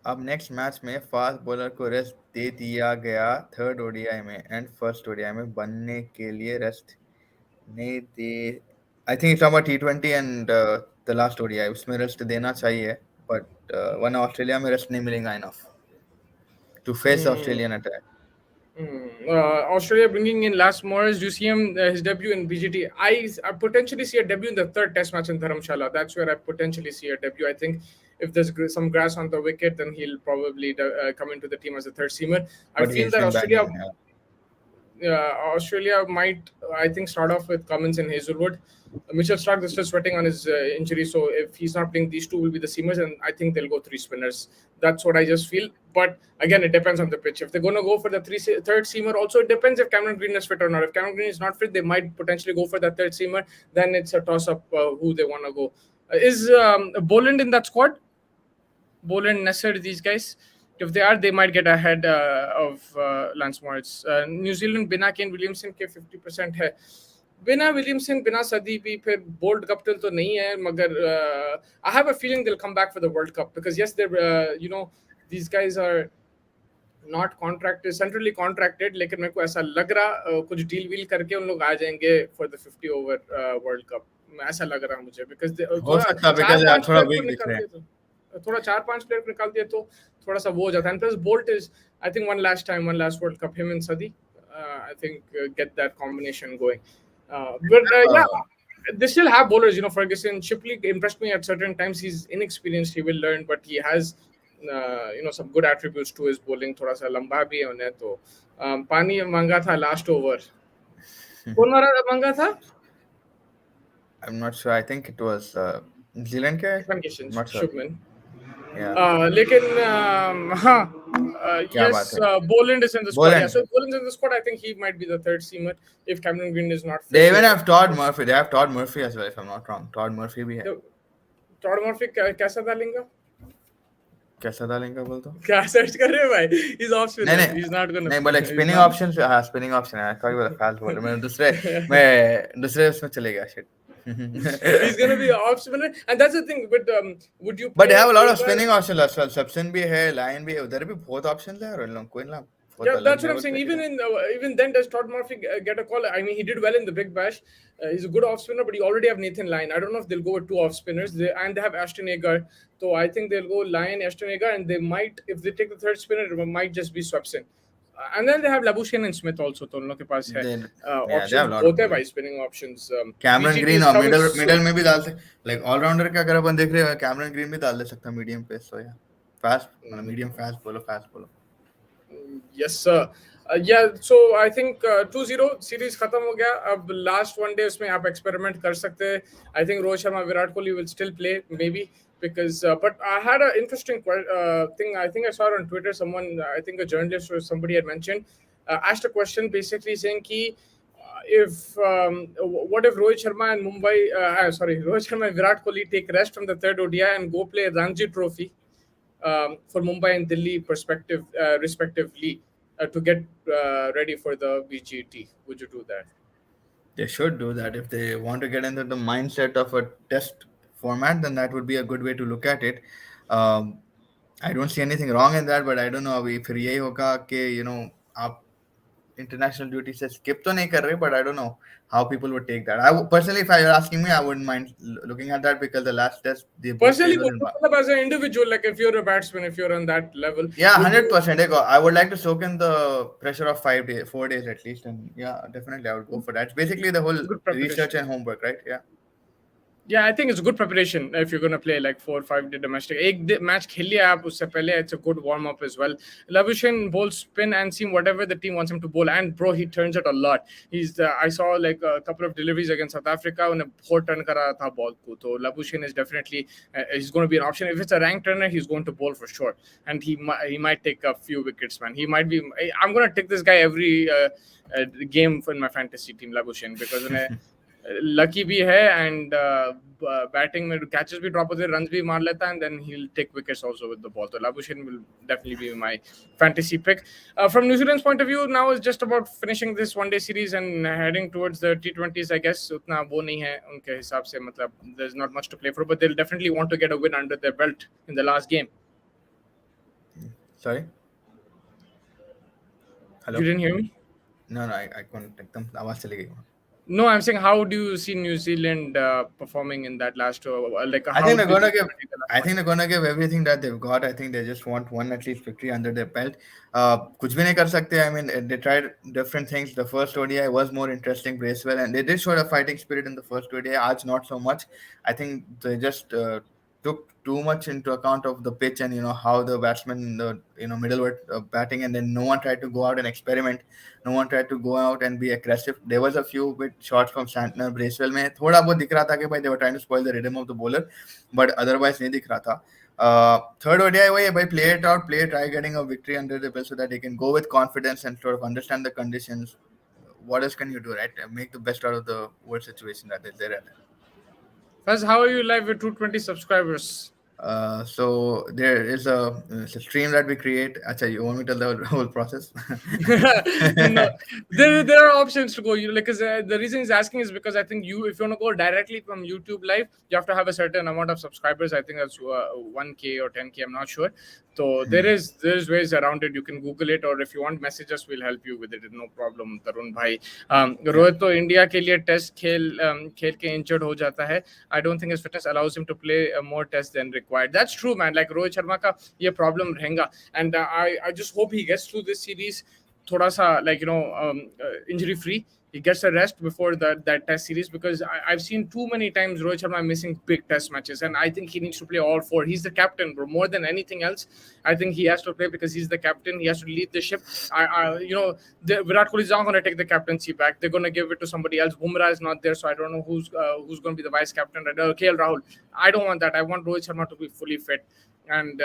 अब नेक्स्ट मैच में फास्ट बॉलर को रेस्ट दे दिया गया थर्ड ओडीआई में एंड फर्स्ट ओडीआई में बनने के लिए रेस्ट नहीं दे. I think it's about T20 and the last ODI, उसमें रेस्ट देना चाहिए. बट वन ऑस्ट्रेलिया में रेस्ट नहीं मिलेगा enough to face Australian attack. Australia bringing in Last Morris. Do you see him his debut in BGT? I potentially see a debut in the third Test match in Dharamshala. That's where I potentially see a debut. I think if there's some grass on the wicket, then he'll probably come into the team as a third seamer. I feel that Australia might, I think, start off with Cummins and Hazelwood. Mitchell Stark is still sweating on his injury, so if he's not playing, these two will be the seamers, and I think they'll go three spinners. That's what I just feel. But again, it depends on the pitch. If they're going to go for the third seamer, also it depends if Cameron Green is fit or not. If Cameron Green is not fit, they might potentially go for that third seamer. Then it's a toss-up who they want to go. Is Boland in that squad? Boland, Nasser, these guys? If they are, they might get ahead of Lance Morris. New Zealand, बिना Kane Williamson के 50% है. बिना Williamson, बिना सदी भी फिर bold captain तो नहीं है, मगर I have a feeling they'll come back for the World Cup because yes, they're these guys are not contracted, centrally contracted, लेकिन मेरे को ऐसा लग रहा कुछ डील वील करके उन लोग आ जाएंगे for the 50 over World Cup. ऐसा लग रहा मुझे because हो सकता है because थोड़ा weak दिख रहे हैं. थोड़ा 4-5 प्लेयर को निकाल दिया तो थोड़ा सा वो हो जाता है. And plus Bolt is, I think, one last World Cup, him and Sadi, I think get that combination going. Yeah, they still have bowlers. Ferguson, Shipley impressed me at certain times. He's inexperienced, he will learn, but he has some good attributes to his bowling. थोड़ा सा लंबा भी है उन्हें तो पानी मांगा था last over. कौन मांगा था? I'm not sure. I think it was New Zealand के. Not sure. Shubman. Yeah. लेकिन हाँ, yes, Boland is in the squad. Yeah, so if Boland's in the squad, I think he might be the third seamer if Cameron Green is not fit. They even have Todd Murphy. They have Todd Murphy as well, if I'm not wrong. Todd Murphy भी है. Todd Murphy कैसा डालेंगे? कैसा डालेंगे बोल तो? क्या search कर रहे हो भाई? He's off spinner. He's not gonna. नहीं, but like spinning options, हाँ spinning option है. कभी बोला fast bowler. मैं दूसरे उसमें चले गया shit. He's gonna be off spinner, and that's the thing. But would you? But they have a lot of spinning options as well. Subsin भी है, Lion भी है. उधर भी बहुत options है और लोग कोई ना. Yeah, that's what I'm saying. Even then, does Todd Murphy get a call? I mean, he did well in the Big Bash. He's a good off spinner, but you already have Nathan Lyon. I don't know if they'll go with two off spinners. And they have Ashton Agar. So I think they'll go Lyon, Ashton Agar, and they might, if they take the third spinner, it might just be Swepson. And then they have Labuschagne and Smith also. तो उन लोग के पास है They, yeah, they options have a lot of both है bowling. भाई spinning options. Cameron BGT green is और coming middle soon. Middle में भी डाल सकते, लाइक ऑलराउंडर का अगर अपन देख रहे हैं कैमरन ग्रीन भी डाल दे सकता है मीडियम पे, सो या फास्ट मतलब मीडियम फास्ट बोलो. Yes, sir. Yeah, so I think 2-0 series खत्म हो गया. अब लास्ट वन डे उसमें आप एक्सपेरिमेंट कर सकते हैं. I think Rohit Sharma Virat Kohli will still play maybe because but I had an interesting thing. I think I saw it on Twitter. Someone, I think a journalist or somebody had mentioned, asked a question basically saying ki if what if Rohit Sharma and Rohit Sharma and Virat Kohli take rest from the third ODI and go play Ranji Trophy for Mumbai and Delhi respectively to get ready for the VGT. Would you do that? They should do that if they want to get into the mindset of a test format. Then that would be a good way to look at it. um, I don't see anything wrong in that, but I don't know अभी फिर यही होगा कि आप international duty से skip तो नहीं कर रहे, but I don't know how people would take that. Personally, if you're asking me, I wouldn't mind looking at that because the last test they both played Personally, was in. as an individual, like if you're a batsman, if you're on that level, Yeah, would you 100%. I would like to soak in the pressure of 5 days, 4 days at least, and yeah, definitely I would go for that. It's basically the whole good research preparation? and homework, right? Yeah. Yeah, I think it's good preparation if you're gonna play like 4 or 5 day domestic. एक match खेल लिया आप उससे पहले, it's a good warm up as well. Labuschagne bowls spin and seam whatever the team wants him to bowl, and bro, he turns it a lot. I saw like a couple of deliveries against South Africa when a 4 turn कर रहा था ball को. So Labuschagne is definitely he's going to be an option. If it's a ranked turner, he's going to bowl for sure, and he might take a few wickets, man. He might be. I'm gonna take this guy every game in my fantasy team, Labuschagne, because lucky भी है and batting में catches भी drop होते हैं, runs भी मार लेता है, and then he will take wickets also with the ball. तो Labuschagne will definitely be my fantasy pick. From New Zealand's point of view, now is just about finishing this one day series and heading towards the T20s, I guess. उतना वो नहीं है उनके हिसाब से, मतलब there's not much to play for, but they'll definitely want to get a win under their belt in the last game. Sorry. Hello. You didn't hear me? No, I couldn't. एकदम आवाज चली गई. No, I'm saying, how do you see New Zealand performing in that last like I how think they're did gonna they give. take the last I one? think they're gonna give everything that they've got. I think they just want one at least victory under their belt. कुछ भी नहीं कर सकते. I mean, they tried different things. The first ODI was more interesting, Bracewell, and they did show a fighting spirit in the first ODI. Aj not so much. I think they just took too much into account of the pitch and how the batsmen, the middleweight batting, and then no one tried to go out and experiment. No one tried to go out and be aggressive. There was a few bit shots from Santner, Bracewell में थोड़ा बहुत दिख रहा था कि भाई they were trying to spoil the rhythm of the bowler, but otherwise नहीं दिख रहा था. Third ODI वही है भाई, play it out, try getting a victory under the belt so that they can go with confidence and sort of understand the conditions. What else can you do, right? Make the best out of the world situation that they're in. First, how are you live with 220 subscribers? So there is it's a stream that we create. Achha, you want me to tell the whole process? No, there are options to go. Like, 'cause, the reason he's asking is because I think if you want to go directly from YouTube live, you have to have a certain amount of subscribers. I think that's 1K or 10K. I'm not sure. So there's ways around it. You can Google it, or if you want, message us. We'll help you with it. No problem, Tarun bhai. Rohit तो India के लिए test खेल के injured हो जाता है. I don't think his fitness allows him to play more tests than required. That's true, man. Like Rohit Sharma का ये problem रहेगा, and I just hope he gets through this series थोड़ा सा like injury free. He gets a rest before that test series, because I've seen too many times Rohit Sharma missing big test matches, and I think he needs to play all four. He's the captain, bro. More than anything else, I think he has to play because he's the captain. He has to lead the ship. Virat Kohli is not going to take the captaincy back. They're going to give it to somebody else. Bumrah is not there, so I don't know who's going to be the vice captain. KL Rahul. I don't want that. I want Rohit Sharma to be fully fit. And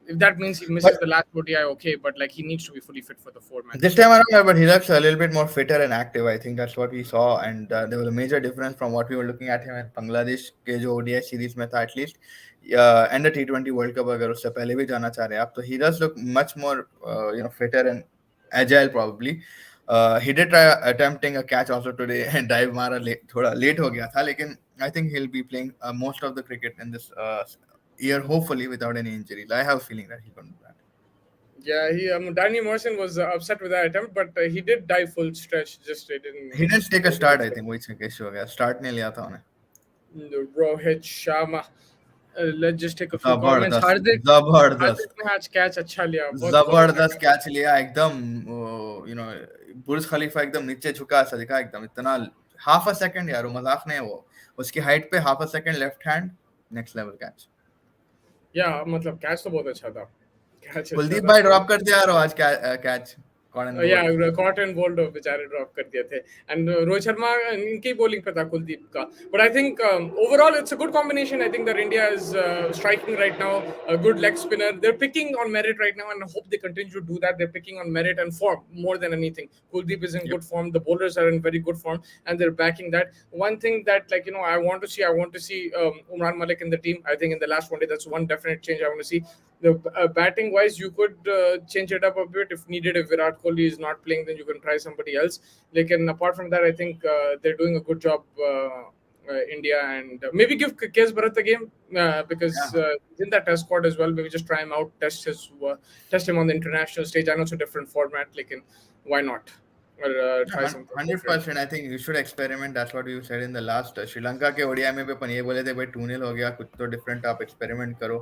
if that means he misses the last ODI, okay, but like he needs to be fully fit for the 4 matches. This time around, but he looks a little bit more fitter and active. I think that's what we saw, and there was a major difference from what we were looking at him in Bangladesh के जो ODI series में था at least, and the T20 World Cup अगर उससे पहले भी जाना चाह रहे हैं आप, तो he does look much more fitter and agile probably. He did try attempting a catch also today and dive मारा थोड़ा late हो गया था, लेकिन I think he'll be playing most of the cricket in this year, hopefully without any injuries. I have a feeling that he's going to do that. Yeah, Danny Morrison was upset with that attempt, but he did dive full stretch. He didn't take a start. I think वही issue हो गया. Start नहीं लिया था उन्हें. Rohit Sharma. let's just take a few comments. जबरदस्त Hardik जबरदस्त ने आज कैच अच्छा लिया, बहुत जबरदस्त जबरदस्त। कैच लिया एकदम। यू नो बुर्ज खलीफा एकदम नीचे झुका सा दिखा एकदम, इतना हाफ अ सेकंड यार, वो मजाक नहीं है, वो उसकी हाइट पे half a second left hand, next level catch. या मतलब कैच तो बहुत अच्छा था, कैच अच्छा कुलदीप था। भाई ड्रॉप कर दिया यार आज कैच, कॉर्नर या बोल्ड। कॉट एंड बोल्ड बेचारे ड्रॉप कर दिए थे। एंड रोहित शर्मा इनकी बॉलिंग पे था कुलदीप का। But I think overall it's a good combination. I think that India is striking right now, a good leg spinner. They're picking on merit right now, and I hope they continue to do that. They're picking on merit and form more than anything. Kuldeep is in Yep. good form, the bowlers are in very good form, and they're backing that. One thing that, like, I want to see Umran Malik in the team. I think in the last one day, that's one definite change I want to see. The batting wise, you could change it up a bit if needed. If Virat Kohli is not playing, then you can try somebody else. Like, and apart from that, I think they're doing a good job, India, and maybe give KS Bharat a game, because Yeah. he's in that test squad as well. Maybe just try him out, test him on the international stage. I know it's a different format, like, why not? Or try something different. 100%। I think you should experiment, that's what you said in the last. Sri Lanka के ODI में भी अपन ये बोले थे भाई 2-0 हो गया, कुछ तो डिफरेंट आप एक्सपेरिमेंट करो।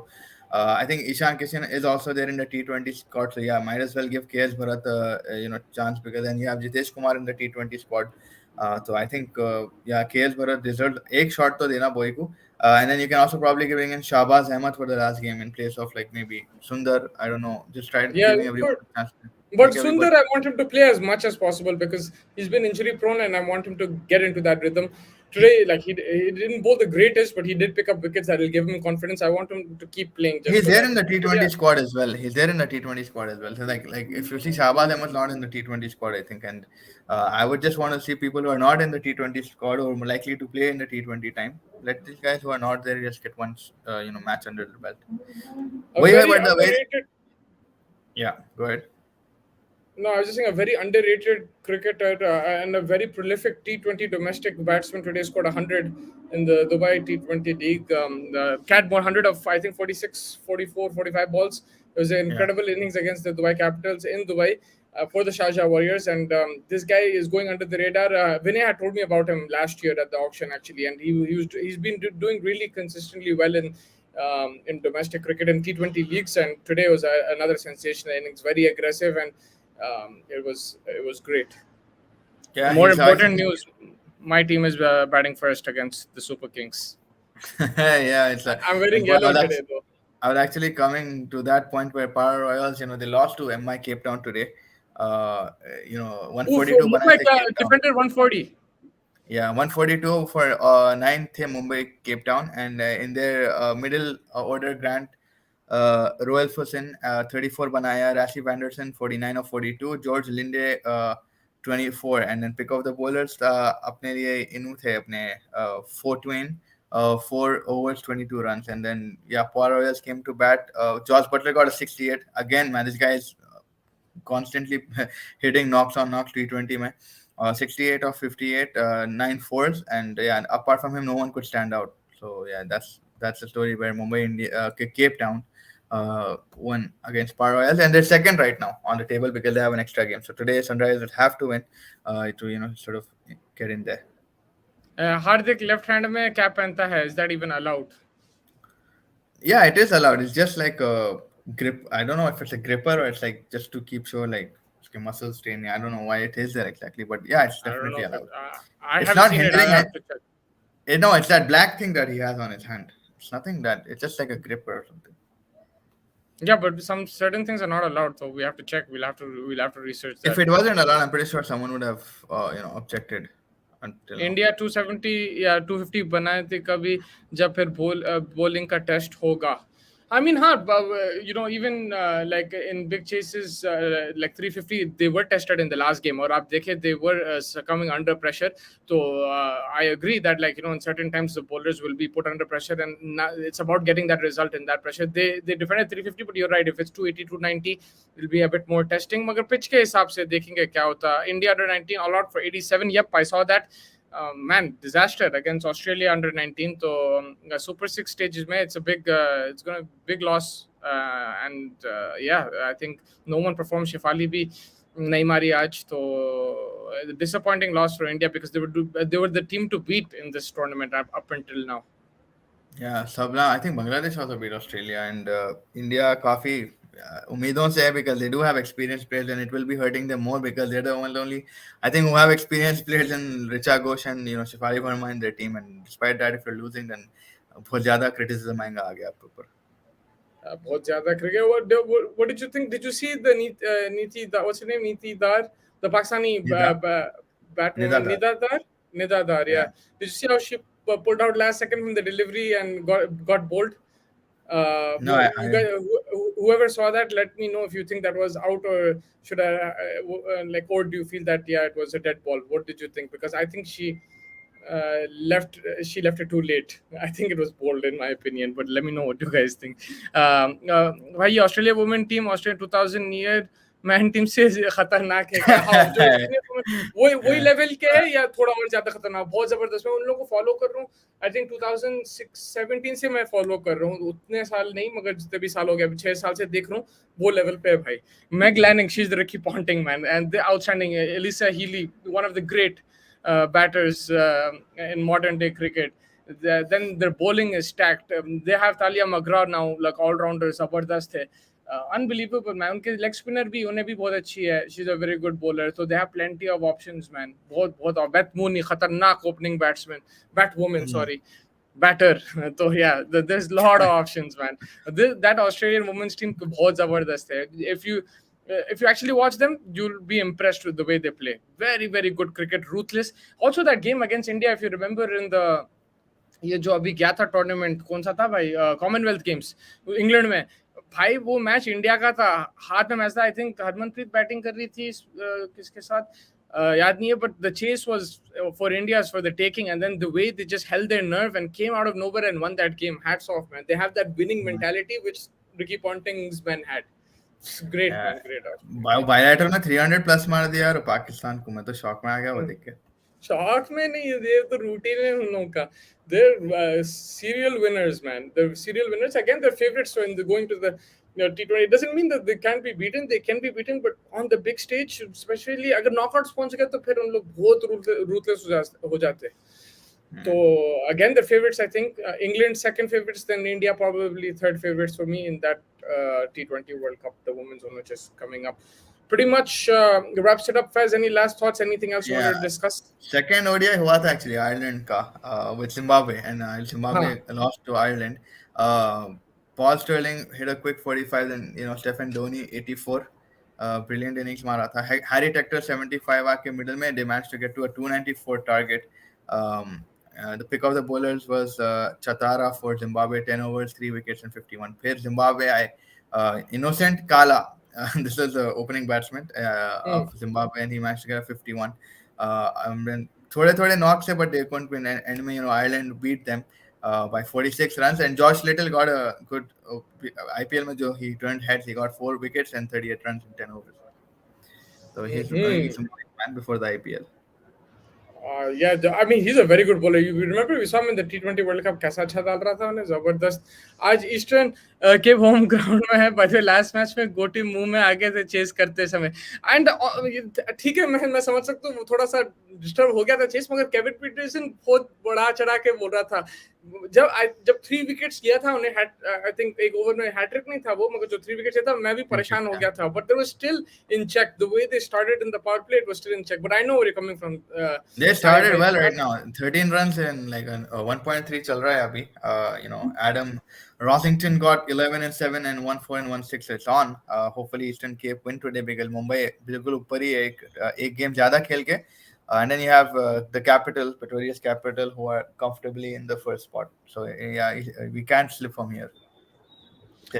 I think Ishan Kishan is also there in the T20 squad, so yeah, might as well give KS Bharat chance, because then you have Jitesh Kumar in the T20 squad. So I think yeah, KS Bharat deserved एक shot तो देना boy को, and then you can also probably bring in Shahbaz Ahmed for the last game in place of like maybe Sundar, I don't know, just try Yeah, giving everyone good. a chance to But make Sundar, everybody. I want him to play as much as possible because he's been injury prone, and I want him to get into that rhythm. Today, like, he didn't bowl the greatest, but he did pick up wickets that will give him confidence. I want him to keep playing just He's for there that. in the But yeah, T20 squad as well. He's there in the T20 squad as well. So like if you see Shahbaz Ahmed not in the T20 squad, I think, and I would just want to see people who are not in the T20 squad or more likely to play in the T20 time. Let these guys who are not there just get one match under the belt. a Wait, very but the way, underrated. yeah, go ahead. No, I was just saying a very underrated cricketer, and a very prolific T20 domestic batsman today scored 100 in the Dubai T20 League. The Cat ball 100 of, I think, 46, 44, 45 balls. It was an Yeah, incredible innings against the Dubai Capitals in Dubai, for the Sharjah Warriors. And this guy is going under the radar. Vinay had told me about him last year at the auction, actually, and he's been doing really consistently well in domestic cricket and T20 leagues. And today was another sensational innings, very aggressive, and it was great. yeah, More he's I important think news: my team is batting first against the Super Kings. yeah, it's I'm like wearing well, yellow today, though. I was actually coming to that point where Power Royals, they lost to MI Cape Town today. Uh, Oof, 142 bana Mumbai the Cape Town. defended 140. Yeah, 142 for ninth Mumbai Cape Town, and in their middle order Grant, Royal Fusen 34 banaya, Rashi Vanderson 49 of 42, George Linde 24, and then pick of the bowlers अपने लिए इनू थे अपने 4 twin 4 overs 22 runs, and then yeah, Power Royals came to bat. Josh Butler got a 68 again. Man, this guy is constantly hitting knocks on knocks T20 mein. 68 of 58, 9 fours, and yeah, and apart from him, no one could stand out. So yeah, that's the story where Mumbai India, Cape Town won against Power Royals, and they're second right now on the table because they have an extra game. So today Sunrisers would have to win to sort of get in there. Hardik left hand में क्या पहनता है? Is that even allowed? Yeah, it is allowed. It's just like a grip. I don't know if it's a gripper or it's like just to keep sure like muscle strain. I don't know why it is there exactly, but yeah, it's I don't know definitely if allowed. I It's haven't not seen it. hindering. I'll have to check. No, it's that black thing that he has on his hand. It's nothing that. It's just like a gripper or something. Yeah, but some certain things are not allowed, so we have to check. We'll have to research If that. it wasn't allowed, I'm pretty sure someone would have objected until now. India 270 या 250 बनाए थे कभी, जब फिर bowling का test होगा. I mean, even like in big chases, like 350, they were tested in the last game. Or आप देखे, they were succumbing under pressure. So I agree that, like, in certain times the bowlers will be put under pressure, and it's about getting that result in that pressure. They defended 350, but you're right. If it's 280, 290, it'll be a bit more testing. मगर pitch के हिसाब से देखेंगे क्या होता. India under 19 all out for 87. Yep, I saw that. Man, disaster against Australia under 19. So Super 6 stages, mein, it's gonna big loss. And yeah, I think no one performed. Shefali bhi nahi mari aaj. So disappointing loss for India because they were the team to beat in this tournament up until now. Yeah, Sabla. I think Bangladesh also beat Australia, and India काफी उम्मीदों से है because they do have experienced players, and it will be hurting them more because they're the only I think who have experienced players in Richa Ghosh and Shafari Verma in their team, and despite that, if you're losing, then बहुत ज़्यादा criticism आएगा आगे आपके ऊपर. बहुत ज्यादा cricket. What did you think? Did you see the Niti what's her name? Niti Dar, the Pakistani Nida batwoman Nida Nida Dar? Nida Dar, yeah. yeah. Did you see how she pulled out last second from the delivery and got bowled? No, I You guys, whoever saw that, let me know if you think that was out, or should I like, or do you feel that yeah, it was a dead ball? What did you think? Because I think she left it too late. I think it was bold in my opinion, but let me know what you guys think. भाई Australia women team Australia 2000 year man team से खतरनाक है क्या? हाँ, जो Indian वही level के है या थोड़ा और ज्यादा खतरनाक? बहुत जबरदस्त. मैं उन लोगों को फॉलो कर रहा हूँ. आई थिंक 2017 से मैं फॉलो कर रहा हूँ. उतने साल नहीं, मगर जितने भी साल हो गए, 6 साल से देख रहा हूँ. वो लेवल पे है भाई. Mag Lanning, she is the Ricky Ponting man, and the outstanding Alyssa Healy, one of the great batters in modern day cricket. Then their bowling is stacked. They have Talia McGraw now, like all rounders, zabardast hai. Unbelievable man. उनके leg spinner भी उन्हें भी बहुत अच्छी है. She's a very good bowler. So they have plenty of options, man. बहुत Beth Mooney, खतरनाक opening batsman, Batwoman, sorry, batter. So yeah, there's a lot of options, man. That Australian women's team बहुत जबरदस्त है. If you actually watch them, you'll be impressed with the way they play. Very, very good cricket, ruthless. Also, that game against India, if you remember, in the ये जो अभी गया था tournament, कौन सा था भाई? कॉमनवेल्थ गेम्स इंग्लैंड में. भाई वो मैच इंडिया का था, हाथ में मैच था. आई थिंक हरमनप्रीत बैटिंग कर रही थी, किसके साथ याद नहीं है, but the chase was for India for the taking, and then the way they just held their nerve and came out of nowhere and won that game. Hats off man. They have that winning mentality which Ricky Ponting's man had. Great man, great. Bilateral में 300 plus मार दिया यार पाकिस्तान को. मैं तो shock में आ गया वो देख के. शॉक में नहीं, ये तो रूटीन है उन लोगों का. They're serial winners, man. They're serial winners. Again, they're favorites when they're going to the T20. It doesn't mean that they can't be beaten. They can be beaten, but on the big stage, especially अगर knockouts पहुंच गए तो फिर उन लोग बहुत ruthless हो जाते हैं. So again, the favorites, I think England second favorites, then India probably third favorites for me in that T20 World Cup, the women's one, which is coming up. Pretty much wraps it up. Faz, any last thoughts? Anything else you want to discuss? Second ODI हुआ था actually Ireland का with Zimbabwe, and Zimbabwe lost to Ireland. Paul Sterling hit a quick 45, then Stephen Dhoni 84. Brilliant innings मारा था. Harry Tector 75 आके middle में they managed to get to a 294 target. The pick of the bowlers was Chatara for Zimbabwe, 10 overs, 3 wickets and 51. फिर Zimbabwe Innocent Kala. This is the opening batsman of Zimbabwe, and he managed to get a 51. Then थोड़े knocks है, but they couldn't win. And Ireland beat them by 46 runs. And Josh Little got a good IPL में जो he turned heads. He got 4 wickets and 38 runs in 10 overs. So he's a man before the IPL. Yeah, I mean, he's a very good bowler. You remember we saw him in the T20 World Cup. कैसा अच्छा डाल रहा था उन्हें, जबरदस्त. आज eastern के home ground में है. By the way last match में गोटी मुंह में आगे से चेस करते समय. एंड ठीक है, मैं समझ सकता हूँ, थोड़ा सा डिस्टर्ब हो गया था चेस, मगर केविन पीटरसन बहुत बढ़ा चढ़ा के बोल रहा था. जब 3 विकेट्स किया था उन्हें, आई थिंक एक ओवर में हैट्रिक नहीं था वो, मगर जो 3 विकेट्स था मैं भी परेशान हो गया था. But they were still in check. The way they started in the power play, it was still in check. But I know where you coming from. They started well right now. 13 runs and like 1.3 चल रहा है अभी. Adam Rossington got 11 and 7 and 1 4 and 1 6. It's on. Hopefully Eastern Cape win today because Mumbai बिल्कुल ऊपर ही है एक game ज्यादा खेल के. And then you have the capital, Pretorius Capital, who are comfortably in the first spot. So yeah, we can't slip from here.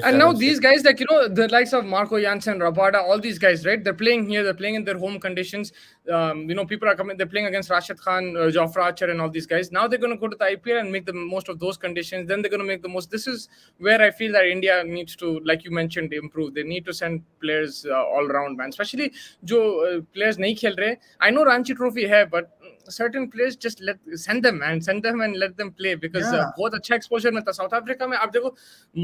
And now these guys, like, the likes of Marco Janssen, Rabada, all these guys, right? They're playing here. They're playing in their home conditions. People are coming. They're playing against Rashid Khan, Jofra Archer, and all these guys. Now they're going to go to the IPL and make the most of those conditions. Then they're going to make the most. This is where I feel that India needs to, like you mentioned, improve. They need to send players all around, man. Especially जो players नहीं खेल रहे. I know Ranchi Trophy है, but certain players just send them and let them play because Yeah. बहुत अच्छा exposure मिलता है south Africa में. आप देखो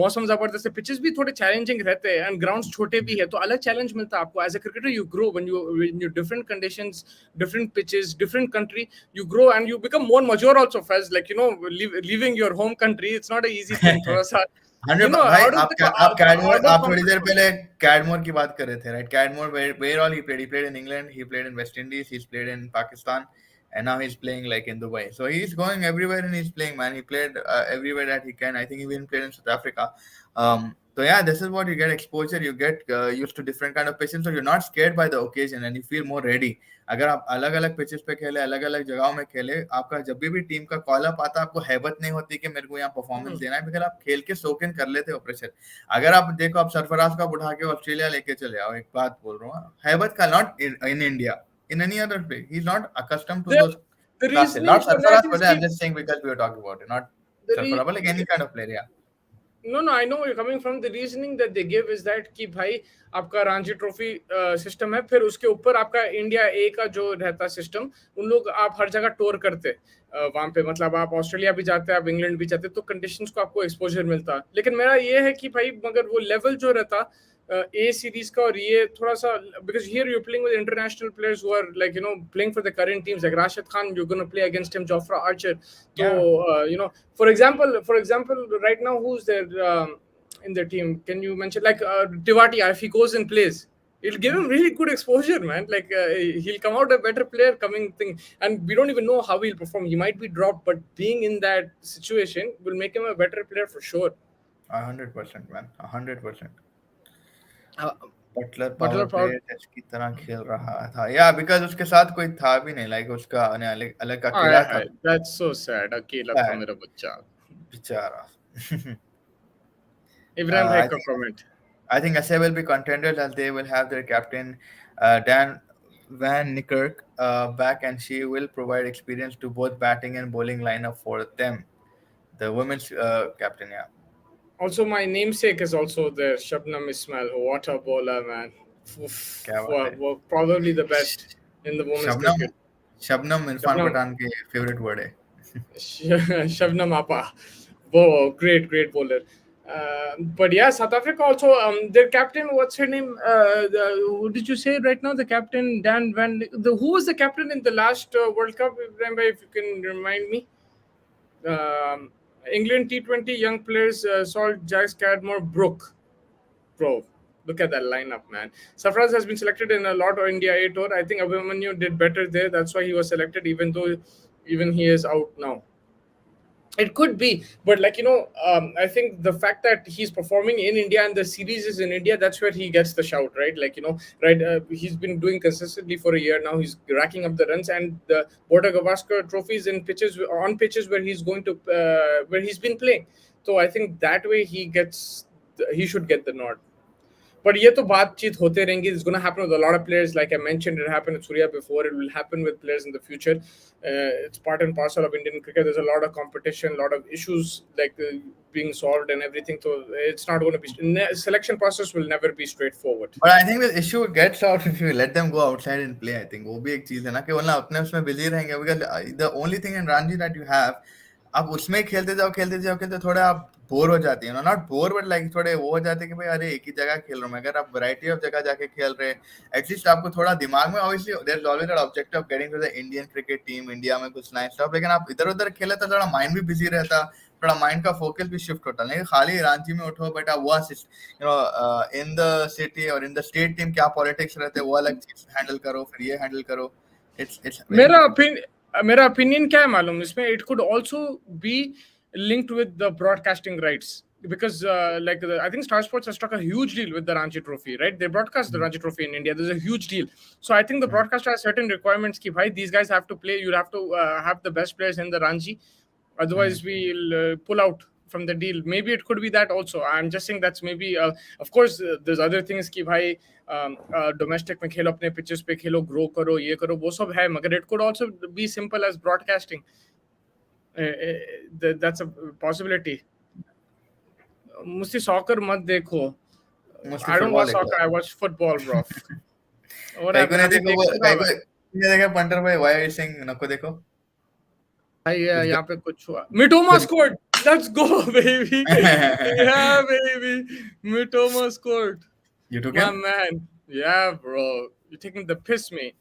मौसम जबरदस्त है, पिचेस भी थोड़े चैलेंजिंग रहते हैं एंड ग्राउंड्स छोटे भी है, तो अलग चैलेंज मिलता है आपको. As a cricketer you grow when you different conditions, different pitches, different country, you grow and you become more mature also. Faz, like, leaving your home country, it's not an easy thing. थोड़ा सा, 100 भाई, out of आप the आप Cadmore, out of आप थोड़ी comfort देर zone. पहले Cadmore की बात कर रहे थे, right? Cadmore, where all he played in England, he played in West Indies, he's played in Pakistan, and now he's playing like in Dubai. So he's going everywhere and he's playing, man. He played everywhere that he can. I think he even played in South Africa. So yeah, this is what you get exposure. You get used to different kind of pitches, so you're not scared by the occasion and you feel more ready. अगर आप अलग अलग pitches पे खेले, अलग अलग जगहों में खेले, आपका जब भी टीम का कॉल अप आता है, आपको हैबत नहीं होती कि मेरे को यहाँ परफॉर्मेंस देना है, बिकॉज आप खेल के सोक इन कर लेते हो प्रेशर. अगर आप देखो, आप सरफराज का उठा के ऑस्ट्रेलिया लेके चले आओ, एक बात बोल रहा हूँ, हैबत का, not in India, in any other play, he's not accustomed to the those the classes. reasoning Not for that Sarfaraz, is but I'm कि just saying because we were talking about it, not the Sarfaraz, but like any kind of player. Yeah. No, I know where you're coming from. The reasoning that they give is that कि भाई आपका Ranji trophy system है, फिर उसके ऊपर आपका India ए का जो रहता सिस्टम, उन लोग आप हर जगह टूर करते वहां पे, मतलब आप ऑस्ट्रेलिया भी जाते हैं, आप इंग्लैंड भी जाते, तो कंडीशंस को आपको एक्सपोजर मिलता. लेकिन मेरा ये है कि भाई मगर वो लेवल जो रहता ए सीरीज का, और ये थोड़ा सा, because here you playing with international players who are like playing for the current teams, like Rashid Khan, you gonna play against him, Jofra Archer. तो for example right now who's there in the team? Can you mention, like, Tivatia, if he goes and plays, it'll give him really good exposure, man. Like, he'll come out a better player coming thing, and we don't even know how he'll perform. He might be dropped, but being in that situation will make him a better player for sure. 100%, man. 100%. uh, Butler power Butler play Power. Test की तरह खेल रहा था, या because उसके साथ कोई था भी नहीं, लाइक उसका अलग अलग अकेला था. That's so sad. अकेला था मेरा बच्चा. बेचारा. Ibrahim bhai I का think comment. I think SA will be contenders as they will have their captain Dan Van Niekerk back, and she will provide experience to both batting and bowling lineup for them. The women's captain, yeah. Also, my namesake is also there, Shabnam Ismail. What a bowler, man. क्या बात है. Probably the best in the women's Shabnam cricket. Shabnam Irfan Shabnam, Pathan के favourite word है. Shabnam Appa. Whoa, great bowler. But yeah, South Africa also, their captain, what's her name? Who did you say right now? The captain, Dan Van. Who was the captain in the last World Cup? Remember, if you can remind me. England T20 young players, Salt, Jack Scadmore, Brook. Bro, look at that lineup, man. Safraz has been selected in a lot of India A tour. I think Abhimanyu did better there. That's why he was selected, even though even he is out now. It could be, but like I think the fact that he's performing in India and the series is in India, that's where he gets the shout, right? Like right? He's been doing consistently for a year now. He's racking up the runs, and the Border Gavaskar trophies in pitches where he's going to where he's been playing. So I think that way he should get the nod. But ये तो बातचीत होते रहेंगी. It's going to happen with a lot of players. Like I mentioned, it happened with Surya before. It will happen with players in the future. It's part and parcel of Indian cricket. There's a lot of competition, a lot of issues like being solved and everything. So it's not going to be selection process will never be straightforward. But I think the issue gets out if you let them go outside and play. I think वो भी एक चीज है ना कि वरना अपने उसमें बिजी रहेंगे. Because the only thing in Ranji that you have, आप उसमें खेलते जाओ थोड़ा आप बोर हो जाती है. नॉट बोर, बट लाइक थोड़े वो हो जाते हैं कि भाई अरे एक ही जगह खेल रहा हूँ मैं. अगर आप वैरायटी ऑफ जगह जाके खेल रहे हैं, एटलीस्ट आपको थोड़ा दिमाग में, obviously there is always that objective of getting to the Indian cricket team, India में कुछ नाइस स्टफ. लेकिन आप इधर उधर खेले तो थोड़ा माइंड भी बिजी रहता, थोड़ा माइंड का फोकस भी शिफ्ट होता. नहीं खाली रांची में उठो बेटा, वो इन द सिटी और इन द स्टेट टीम क्या पॉलिटिक्स रहते हैं, वो अलग चीज हैंडल करो, फिर ये हैंडल करो. इट्स मेरा opinion क्या है मालूम इसमें? It could also be linked with the broadcasting rights, because I think Star Sports has struck a huge deal with the Ranji Trophy, right? They broadcast the Ranji Trophy in India. There's a huge deal. So I think the broadcaster has certain requirements. Ki, bhai, these guys have to play. You'll have to have the best players in the Ranji. Otherwise, we'll pull out from the deal. Maybe it could be that also. I'm just saying that's maybe. Of course, there's other things. Ki, bhai, domestic में खेलो, अपने pitches पे खेलो, grow करो, ये करो, वो सब है. मगर it could also be simple as broadcasting. That's a possibility. मुझसे soccer मत देखो. I don't watch soccer. I watch football, bro. What happened? ये देखा पंटर भाई, why are you saying नको देखो? भाई कुछ यहाँ पे कुछ हुआ. Mitoma कुछ scored. Let's go, baby. Yeah, baby. Mitoma scored. You took My him? man. Yeah, bro. You're taking the piss me.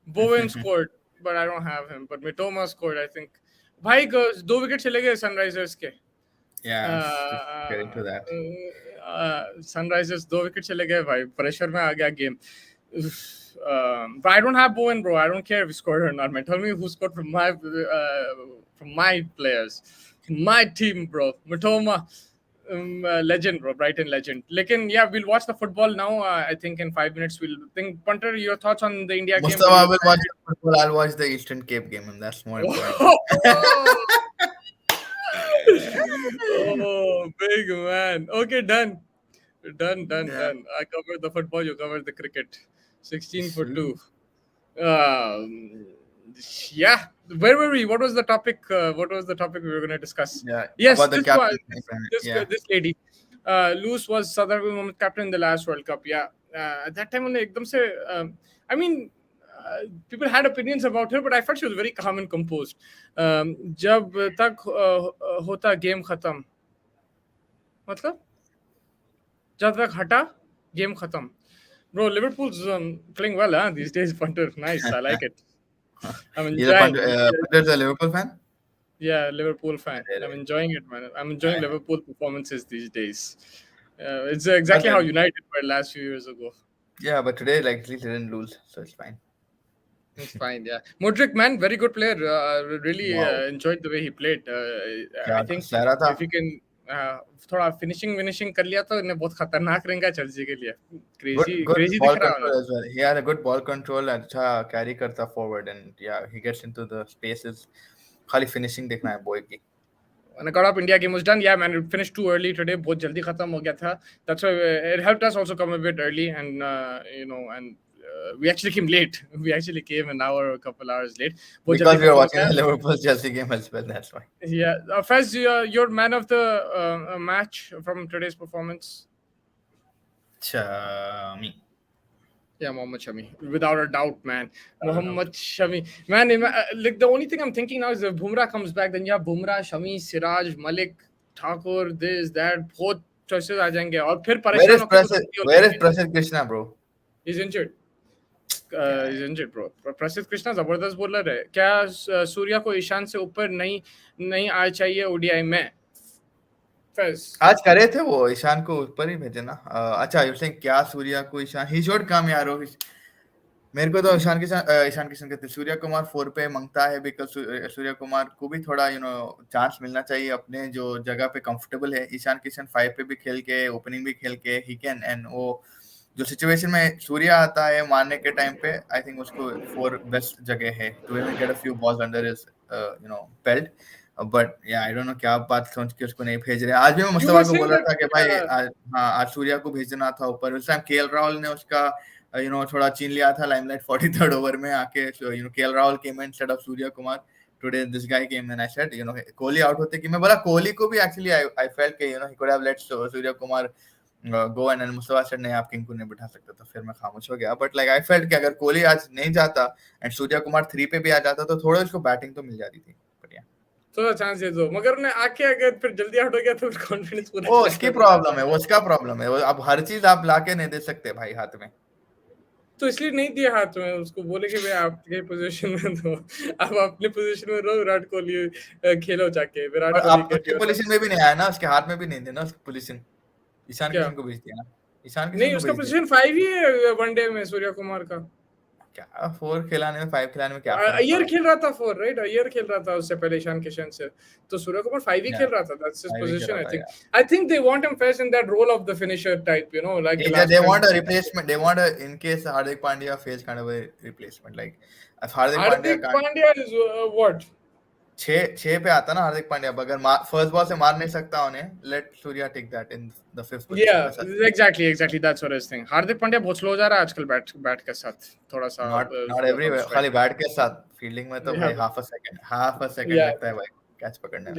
Bowen scored, but I don't have him. But Mitoma scored, I think. भाई 2 wicket चले गए Sunrisers के. Yeah, I was just getting to that. Sunrisers 2 wicket चले गए भाई. Pressure में आ गया game. But I don't have Bowen, bro. I don't care if he scored or not, man. Tell me who scored from my players, my team, bro. Matoma, legend, bro. Brighton legend. Lekin, yeah, we'll watch the football now. I think in 5 minutes we'll think. Punter, your thoughts on the India game? Mustafa will watch the football. I'll watch the Eastern Cape game, and that's more important. Oh, big man. Okay, done. Done. Yeah. I covered the football, you covered the cricket. 16 for Sure. 2. Yeah. Where were we? What was the topic? What was the topic we were going to discuss? Yeah. Yes, About the this captain. was this lady. Luz was Sadar Mohammad captain in the last World Cup. Yeah. At that time, ekdam se, I mean, people had opinions about her, but I felt she was very calm and composed. जब तक होता game खत्म, मतलब जब तक हटा game खत्म. Bro, Liverpool's playing well, huh? These days, punter. Nice, I like it. I'm enjoying. Punter's a Liverpool fan? Yeah, Liverpool fan. Really? I'm enjoying it, man. I'm enjoying Liverpool performances these days. It's exactly how United were last few years ago. Yeah, but today, like, at least they didn't lose, so it's fine. It's fine, yeah. Modric, man, very good player. Really Wow. enjoyed the way he played. I think सहरा था. if he can थोड़ा finishing कर लिया तो इन्हें बहुत खतरनाक रहेगा चेल्सी के लिए. Crazy Good दिख ball रहा है. control as well. He had a good ball control. अच्छा carry करता forward, and yeah, he gets into the spaces. खाली finishing देखना है boy की. And I got up, India game was done. Yeah, man, it finished too early today. बहुत जल्दी खत्म हो गया था. That's why it helped us also come a bit early, and we actually came late. We actually came an hour, a couple hours late. Because we were watching the Liverpool Chelsea game as well. That's why. Yeah, Faz, you're man of the match from today's performance. Shami. Yeah, Mohammad Shami, without a doubt, man. Mohammad Shami, man. Like the only thing I'm thinking now is if Bumrah comes back, then you have Bumrah, Shami, Siraj, Malik, Thakur, this, that, both choices आ जाएंगे और फिर परेशान Where is Prasid Krishna, bro? He's injured. He's injured, bro. प्रसिद्ध कृष्णा जबरदस्त bowler है. क्या सूर्या को ईशान से ऊपर नहीं आ चाहिए ODI में? आज करे थे वो ईशान को ऊपर ही भेजे ना. अच्छा, यू सेइंग क्या सूर्या को ईशान ही शुड कम यार. मेरे को तो ईशान किशन कहते सूर्या कुमार 4 पे मांगता है, बिकॉज सूर्या कुमार को भी थोड़ा चांस मिलना चाहिए अपने जो जगह पे कंफर्टेबल है. ईशान किशन 5 पे भी खेल के, ओपनिंग भी खेल के ही कैन, एंड वो जो सिचुएशन में सूर्या आता है मारने के टाइम पे, आई थिंक उसको 4 बेस्ट जगह है to even get a few balls under his belt. But yeah I don't know क्या बात सोच के उसको नहीं भेज रहे. आज भी मैं मुस्तफा को बोल रहा था कि भाई आज सूर्या को भेजना था ऊपर. उस टाइम केएल राहुल ने उसका थोड़ा छीन लिया था लाइमलाइट 43rd ओवर में आके. KL Rahul came in instead of Surya Kumar. Today this guy came in. I said Kohli out होते कि मैं बोला कोहली को भी एक्चुअली आई फेल्ट कि he could have let Surya Kumar go, and Mustafa said नहीं, आप किंग को नहीं बिठा सकते. तो फिर मैं खामोश हो गया. बट लाइक आई फेल्ट कि अगर कोहली आज नहीं जाता एंड सूर्या कुमार 3 पे भी आ जाता तो थोड़ा उसको बैटिंग तो मिल जाती थी. थोड़ा चांस दे दो, मगर उन्हें आके अगर फिर जल्दी आउट हो गया तो कॉन्फिडेंस पूरा. वो उसकी प्रॉब्लम है, वो उसका प्रॉब्लम है. अब हर चीज आप लाके नहीं दे सकते भाई हाथ में. तो इसलिए नहीं दिया हाथ में. उसको बोले कि भाई आपके पोजीशन में दो, आप अपने पोजीशन में रहो, विराट कोहली खेलो जाके. विराट कोहली के पोजीशन में भी नहीं आया ना, उसके हाथ में भी नहीं देना उसकी पोजीशन. ईशान किशन को भेज दिया ना. ईशान किशन नहीं, उसका पोजीशन 5 ही है वनडे में सूर्या कुमार का. क्या 4 खिलाने में 5 खिलाने में क्या अय्यर खेल रहा था 4, राइट? अय्यर खेल रहा था उससे पहले ईशान किशन से. तो सूर्या कुमार 5 ही खेल रहा था. That's his position. I think they want him face in that role of the finisher type, like they want a replacement. They want in case Hardik Pandya face kind of a replacement, like if Hardik Pandya is what 6 पे आता ना हार्दिक पांड्या. अगर first ball से मार नहीं सकता उन्हें, let Surya take that in the 5th position. Yeah, exactly that's what I was thinking. Hardik Pandya बहुत स्लो जा रहा है आजकल बैट के साथ. थोड़ा सा not everywhere, खाली बैट के साथ. फील्डिंग में तो भाई हाफ अ सेकंड लगता है भाई कैच पकड़ने में.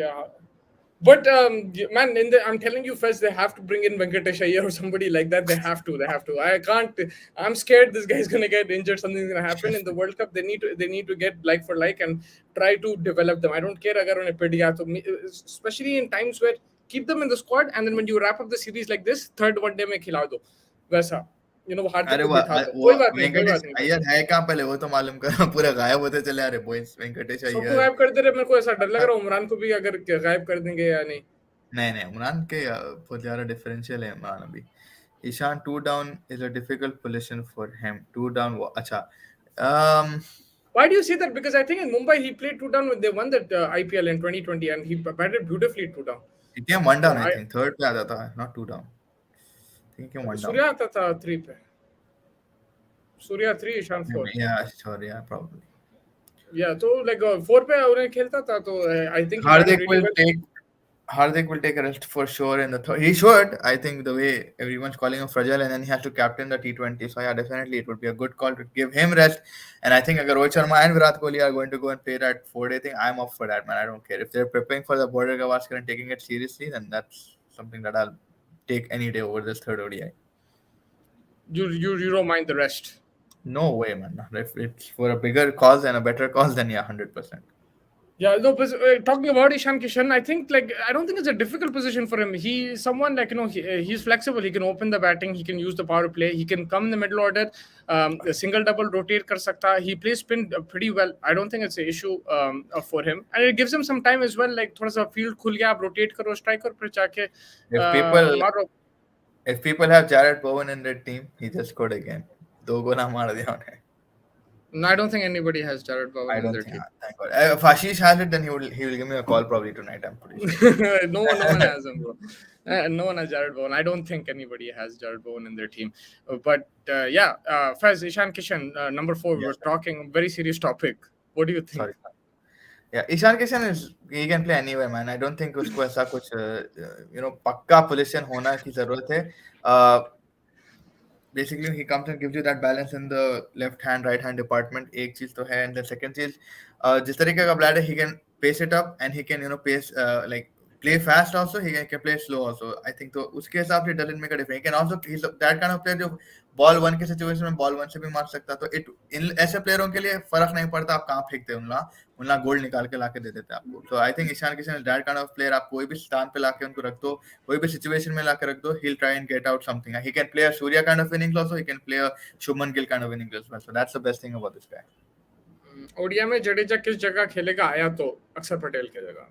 But man, I'm telling you, first they have to bring in Venkatesh Iyer or somebody like that. They have to. They have to. I can't. I'm scared this guy's gonna get injured. Something's gonna happen in the World Cup. They need to. They need to get like for like and try to develop them. I don't care agar unhe pid gaya to especially in times where keep them in the squad and then when you wrap up the series like this, third one day में खिला दो. वैसा. हार्दिक अरे को बिठा दो. वो कोई बात नहीं. कोई वेंकटेश बात नहीं. अय्यर है कहाँ पहले वो तो मालूम करो पूरा गायब होते चले आ रहे बॉयज वेंकटेश सबको अय्यर गायब कर दे रहे. मेरे को ऐसा डर लग रहा है उमरान को भी अगर गायब कर देंगे या नहीं. नहीं नहीं उमरान के बहुत ज्यादा डिफरेंशियल है उमरान अभी Ishan two down is a difficult position for him two down अच्छा Why do you say that? Because I think in Mumbai he played two down when they won that IPL in 2020 and he batted beautifully two down. he came one So down I think third पे आता था not two down I think he came one down Surya आता था 3 पे. Surya 3, Ishan 4. yeah sorry yeah probably Yeah, so like 4 पे उन्हें खेलता था तो I think he batted Hardik really will well. take Hardik will take a rest for sure in the third. He should. I think the way everyone's calling him fragile, and then he has to captain the T20. So yeah, definitely it would be a good call to give him rest. And I think agar Rohit Sharma and Virat Kohli are going to go and play that 4-day thing, I'm up for that, man. I don't care if they're preparing for the Border Gavaskar and taking it seriously. Then that's something that I'll take any day over this third ODI. You don't mind the rest. No way, man. If it's for a bigger cause and a better cause, then yeah, 100%. Yeah, no, but talking about Ishan Kishan, I think like I don't think it's a difficult position for him. He's someone like he's flexible. He can open the batting. He can use the power play. He can come in the middle order. A single double rotate kar sakta. He plays spin pretty well. I don't think it's an issue for him, and it gives him some time as well. Like thoda sa field khul gaya, आप rotate karo striker पर जाके If people मारो. if people have Jared Bowen in their team, he just scored again. दो गोला मार दिया उन्हें. No, I don't think anybody has Jared Bowen I in don't their think. team. Thank God. If Ashish has it, then he will give me a call probably tonight. I'm pretty sure. No one has him, bro. No one has Jared Bowen. I don't think anybody has Jared Bowen in their team. But yeah, Faz, Ishan Kishan, number 4. Yes, We're talking very serious topic. What do you think? sorry. Yeah, Ishan Kishan he can play anywhere, man. I don't think उसको ऐसा कुछ पक्का position होना की जरूरत है. Basically he comes and gives you that balance in the left hand right hand department एक चीज तो है and the second चीज जिस तरीके का player he can pace it up and he can pace like play fast also he can play slow also I think तो उसके हिसाब से it doesn't make a difference he can also he's that kind of player जो ball 1 के situation में ball 1 से भी मार सकता तो इन ऐसे प्लेयरों के लिए फर्क नहीं पड़ता आप कहाँ फेंकते हैं उनला गोल निकाल के लाके दे देते हैं आपको तो I think Ishan Kishan is that kind of player आप कोई भी स्थान पे लाके उनको रख दो कोई भी सिचुएशन में लाके रख दो he will try and get out something he can play a Surya kind of innings also he can play a Shubman Gill kind of innings as well so that's the best thing about this guy Odia में जडेजा किस जगह खेलेगा आया तो अक्षर पटेल की जगह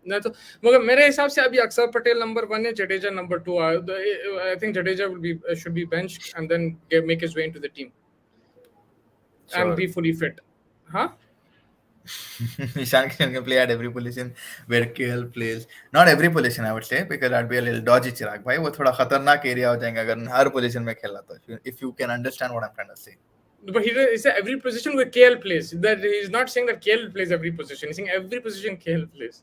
नहीं तो मगर मेरे हिसाब से अभी अक्षर पटेल नंबर 1 है Jadeja number 2 I think Jadeja should be benched and then make his way into the team and be fully fit huh Ishan Kishan can play at every position where KL plays. Not every position, I would say, because that'd be a little dodgy, Chirag. भाई वो थोड़ा खतरनाक area हो जाएगा अगर हर position में खेला तो. If you can understand what I'm trying to say. But he said every position where KL plays. That he's not saying that KL plays every position. He's saying every position KL plays.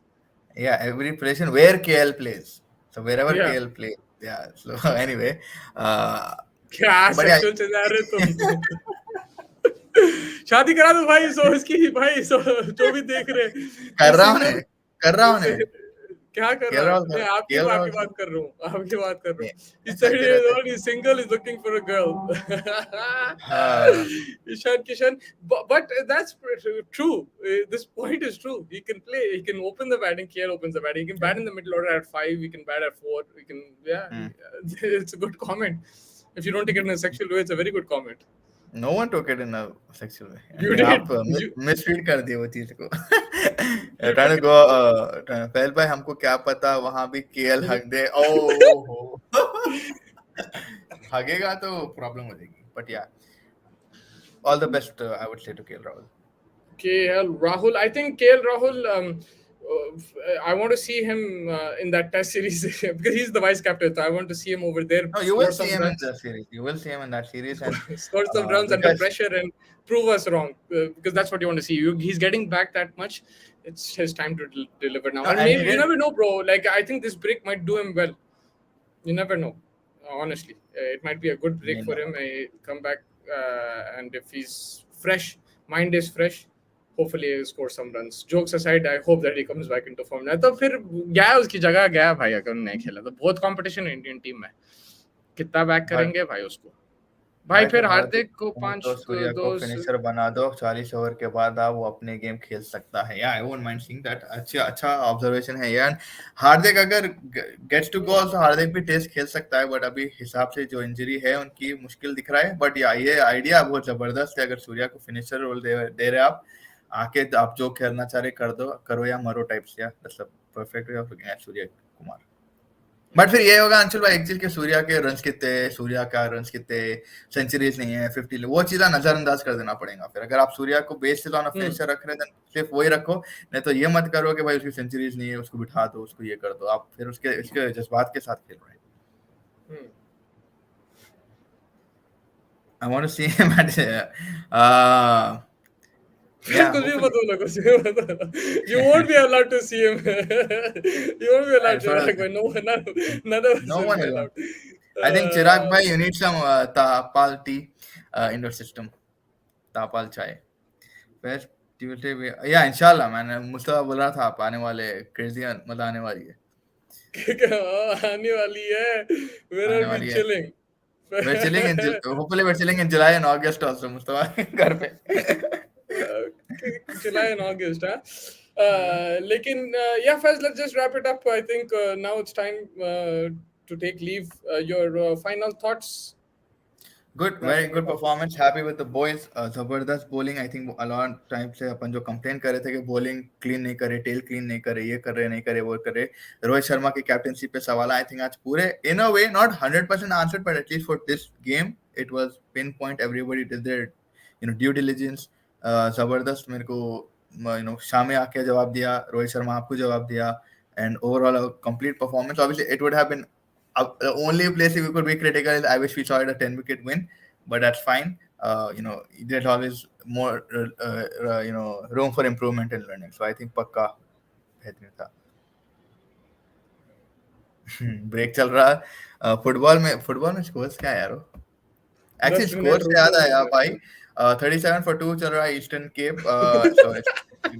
Yeah, every position where KL plays. So wherever Yeah. KL plays. Yeah. So anyway. क्या sexual से जा रहे तुम शादी करा दो भाई सो इसकी भाई सो जो भी देख रहे कर रहा हूं ने क्या कर रहा हूं मैं आपकी बात कर रहा हूं he said he's only single is looking for a girl Ishan Kishan but that's true this point is true he can play he can open the batting KL opens the batting he can bat in the middle order at 5 he can bat at 4 he can it's a good comment if you don't take it in a sexual way it's a very good comment No one took it in a sexual way. You did. आप misread कर दिए वो चीज को. Trying to go पहल भाई हमको क्या पता वहाँ भी KL हक दे. हगेगा तो प्रॉब्लम हो जाएगी. But yeah, all the best I would say to KL Rahul. KL Rahul, I think KL Rahul. I want to see him in that test series because he's the vice captain. So I want to see him over there. No, you will see him in the series. You will see him in that series and score some runs under pressure and prove us wrong because that's what you want to see. He's getting back that much. It's his time to deliver now. And maybe you never know, bro. Like I think this break might do him well. You never know. Honestly, it might be a good break for him. Come back and if he's fresh, mind is fresh. hopefully he scores some runs. Jokes aside, I hope that he comes back into form. नहीं तो फिर गया उसकी जगह गया भाई, अगर नहीं खेला तो बहुत कंपटीशन है इंडियन टीम में, कितना बैक भाई करेंगे भाई उसको। भाई फिर तुम्हारा हार्दिक को तुम पांच तो सूर्या को दो फिनिशर बना दो, 40 ओवर के बाद आप वो अपने गेम खेल सकता है। या I won't mind seeing that. अच्छा ऑब्जर्वेशन है यार। हार्दिक अगर गेट्स टू गो तो हार्दिक भी टेस्ट खेल सकता है, बट अभी हिसाब से जो इंजरी है उनकी मुश्किल दिख रहा है। बट या ये आइडिया बहुत जबरदस्त है, अगर सूर्या को फिनिशर रोल दे रहे आप, आके आप जो खेलना चाह रहे कर दो, करो या मरो टाइप्स। या perfect way of looking at Surya Kumar. But फिर ये होगा अंशुल भाई एक चीज के, सूर्या के रन्स कितने, सूर्या का रन्स कितने, सेंचुरीज नहीं है 50, वो चीज़ नजरअंदाज कर देना पड़ेगा। फिर अगर आप सूर्या को बेस्ड ऑन फिनिशर रख रहे हैं सिर्फ वही रखो, नहीं तो ये मत करो कि भाई उसकी सेंचुरीज नहीं है उसको बिठा दो, उसको ये कर दो। आप फिर उसके जज्बात के साथ खेल रहे हैं। I want to see him at yeah, कुछ भी बोलो, कुछ भी बोलो. You won't be allowed to see him. You won't be allowed to. Like, no, none of us no will one be will. allowed. I think Chirag bhai, you need some Tapal tea in your system. Tapal chai. First Tuesday भी, या इंशाल्लाह। मैंने मुस्तफा बोल रहा था आप आने वाले, क्रेजी मतलब आने वाली है। आने वाली है। Where आने are we वाली है। chilling? We're chilling in hopefully we're chilling in July and August also Mustafa घर पे। July and August, huh? Lekin, yeah, first let's just wrap it up. I think now it's time to take leave. Your final thoughts? Good, very good performance. Happy with the boys. जबरदस्त bowling. I think a lot time से अपन जो complain कर रहे थे कि bowling clean नहीं करे, tail clean नहीं करे, ये कर रहे नहीं करे, वो कर रहे। रोहित शर्मा की कैप्टनसी पे सवाल I think आज पूरे in a way not 100% answered, but at least for this game it was pinpoint. Everybody did their due diligence. जबरदस्त मेरे को शामी आके जवाब दिया, रोहित शर्मा आपको जवाब दिया, and overall a complete performance. Obviously it would have been the only place we could be critical is I wish we saw it a 10-wicket win, but that's fine. There's always more room for improvement and learning. So I think पक्का बेहतरीन था। Break चल रहा। Football में scores क्या है यार? Actually score से याद आया भाई, 37 for 2 चल रहा है Eastern Cape. So it's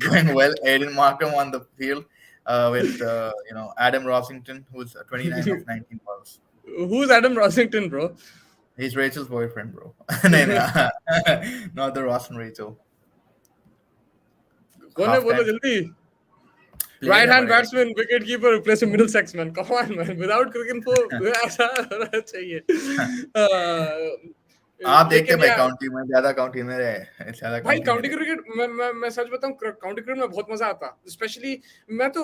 going well. Aiden Markham on the field with Adam Rossington, who's 29 of 19 balls. Who's Adam Rossington, bro? He's Rachel's boyfriend, bro. No, not the Ross and Rachel. कौन है बोलो जल्दी? Right hand batsman, wicket keeper, replace Middlesex, man. Come on, man. Without cricket को ऐसा होना चाहिए। आप देखते भाई काउंटी में ज्यादा काउंटी में रहे ज्यादा भाई काउंटी क्रिकेट मैं सच बताऊं, काउंटी क्रिकेट में बहुत मजा आता। स्पेशली मैं तो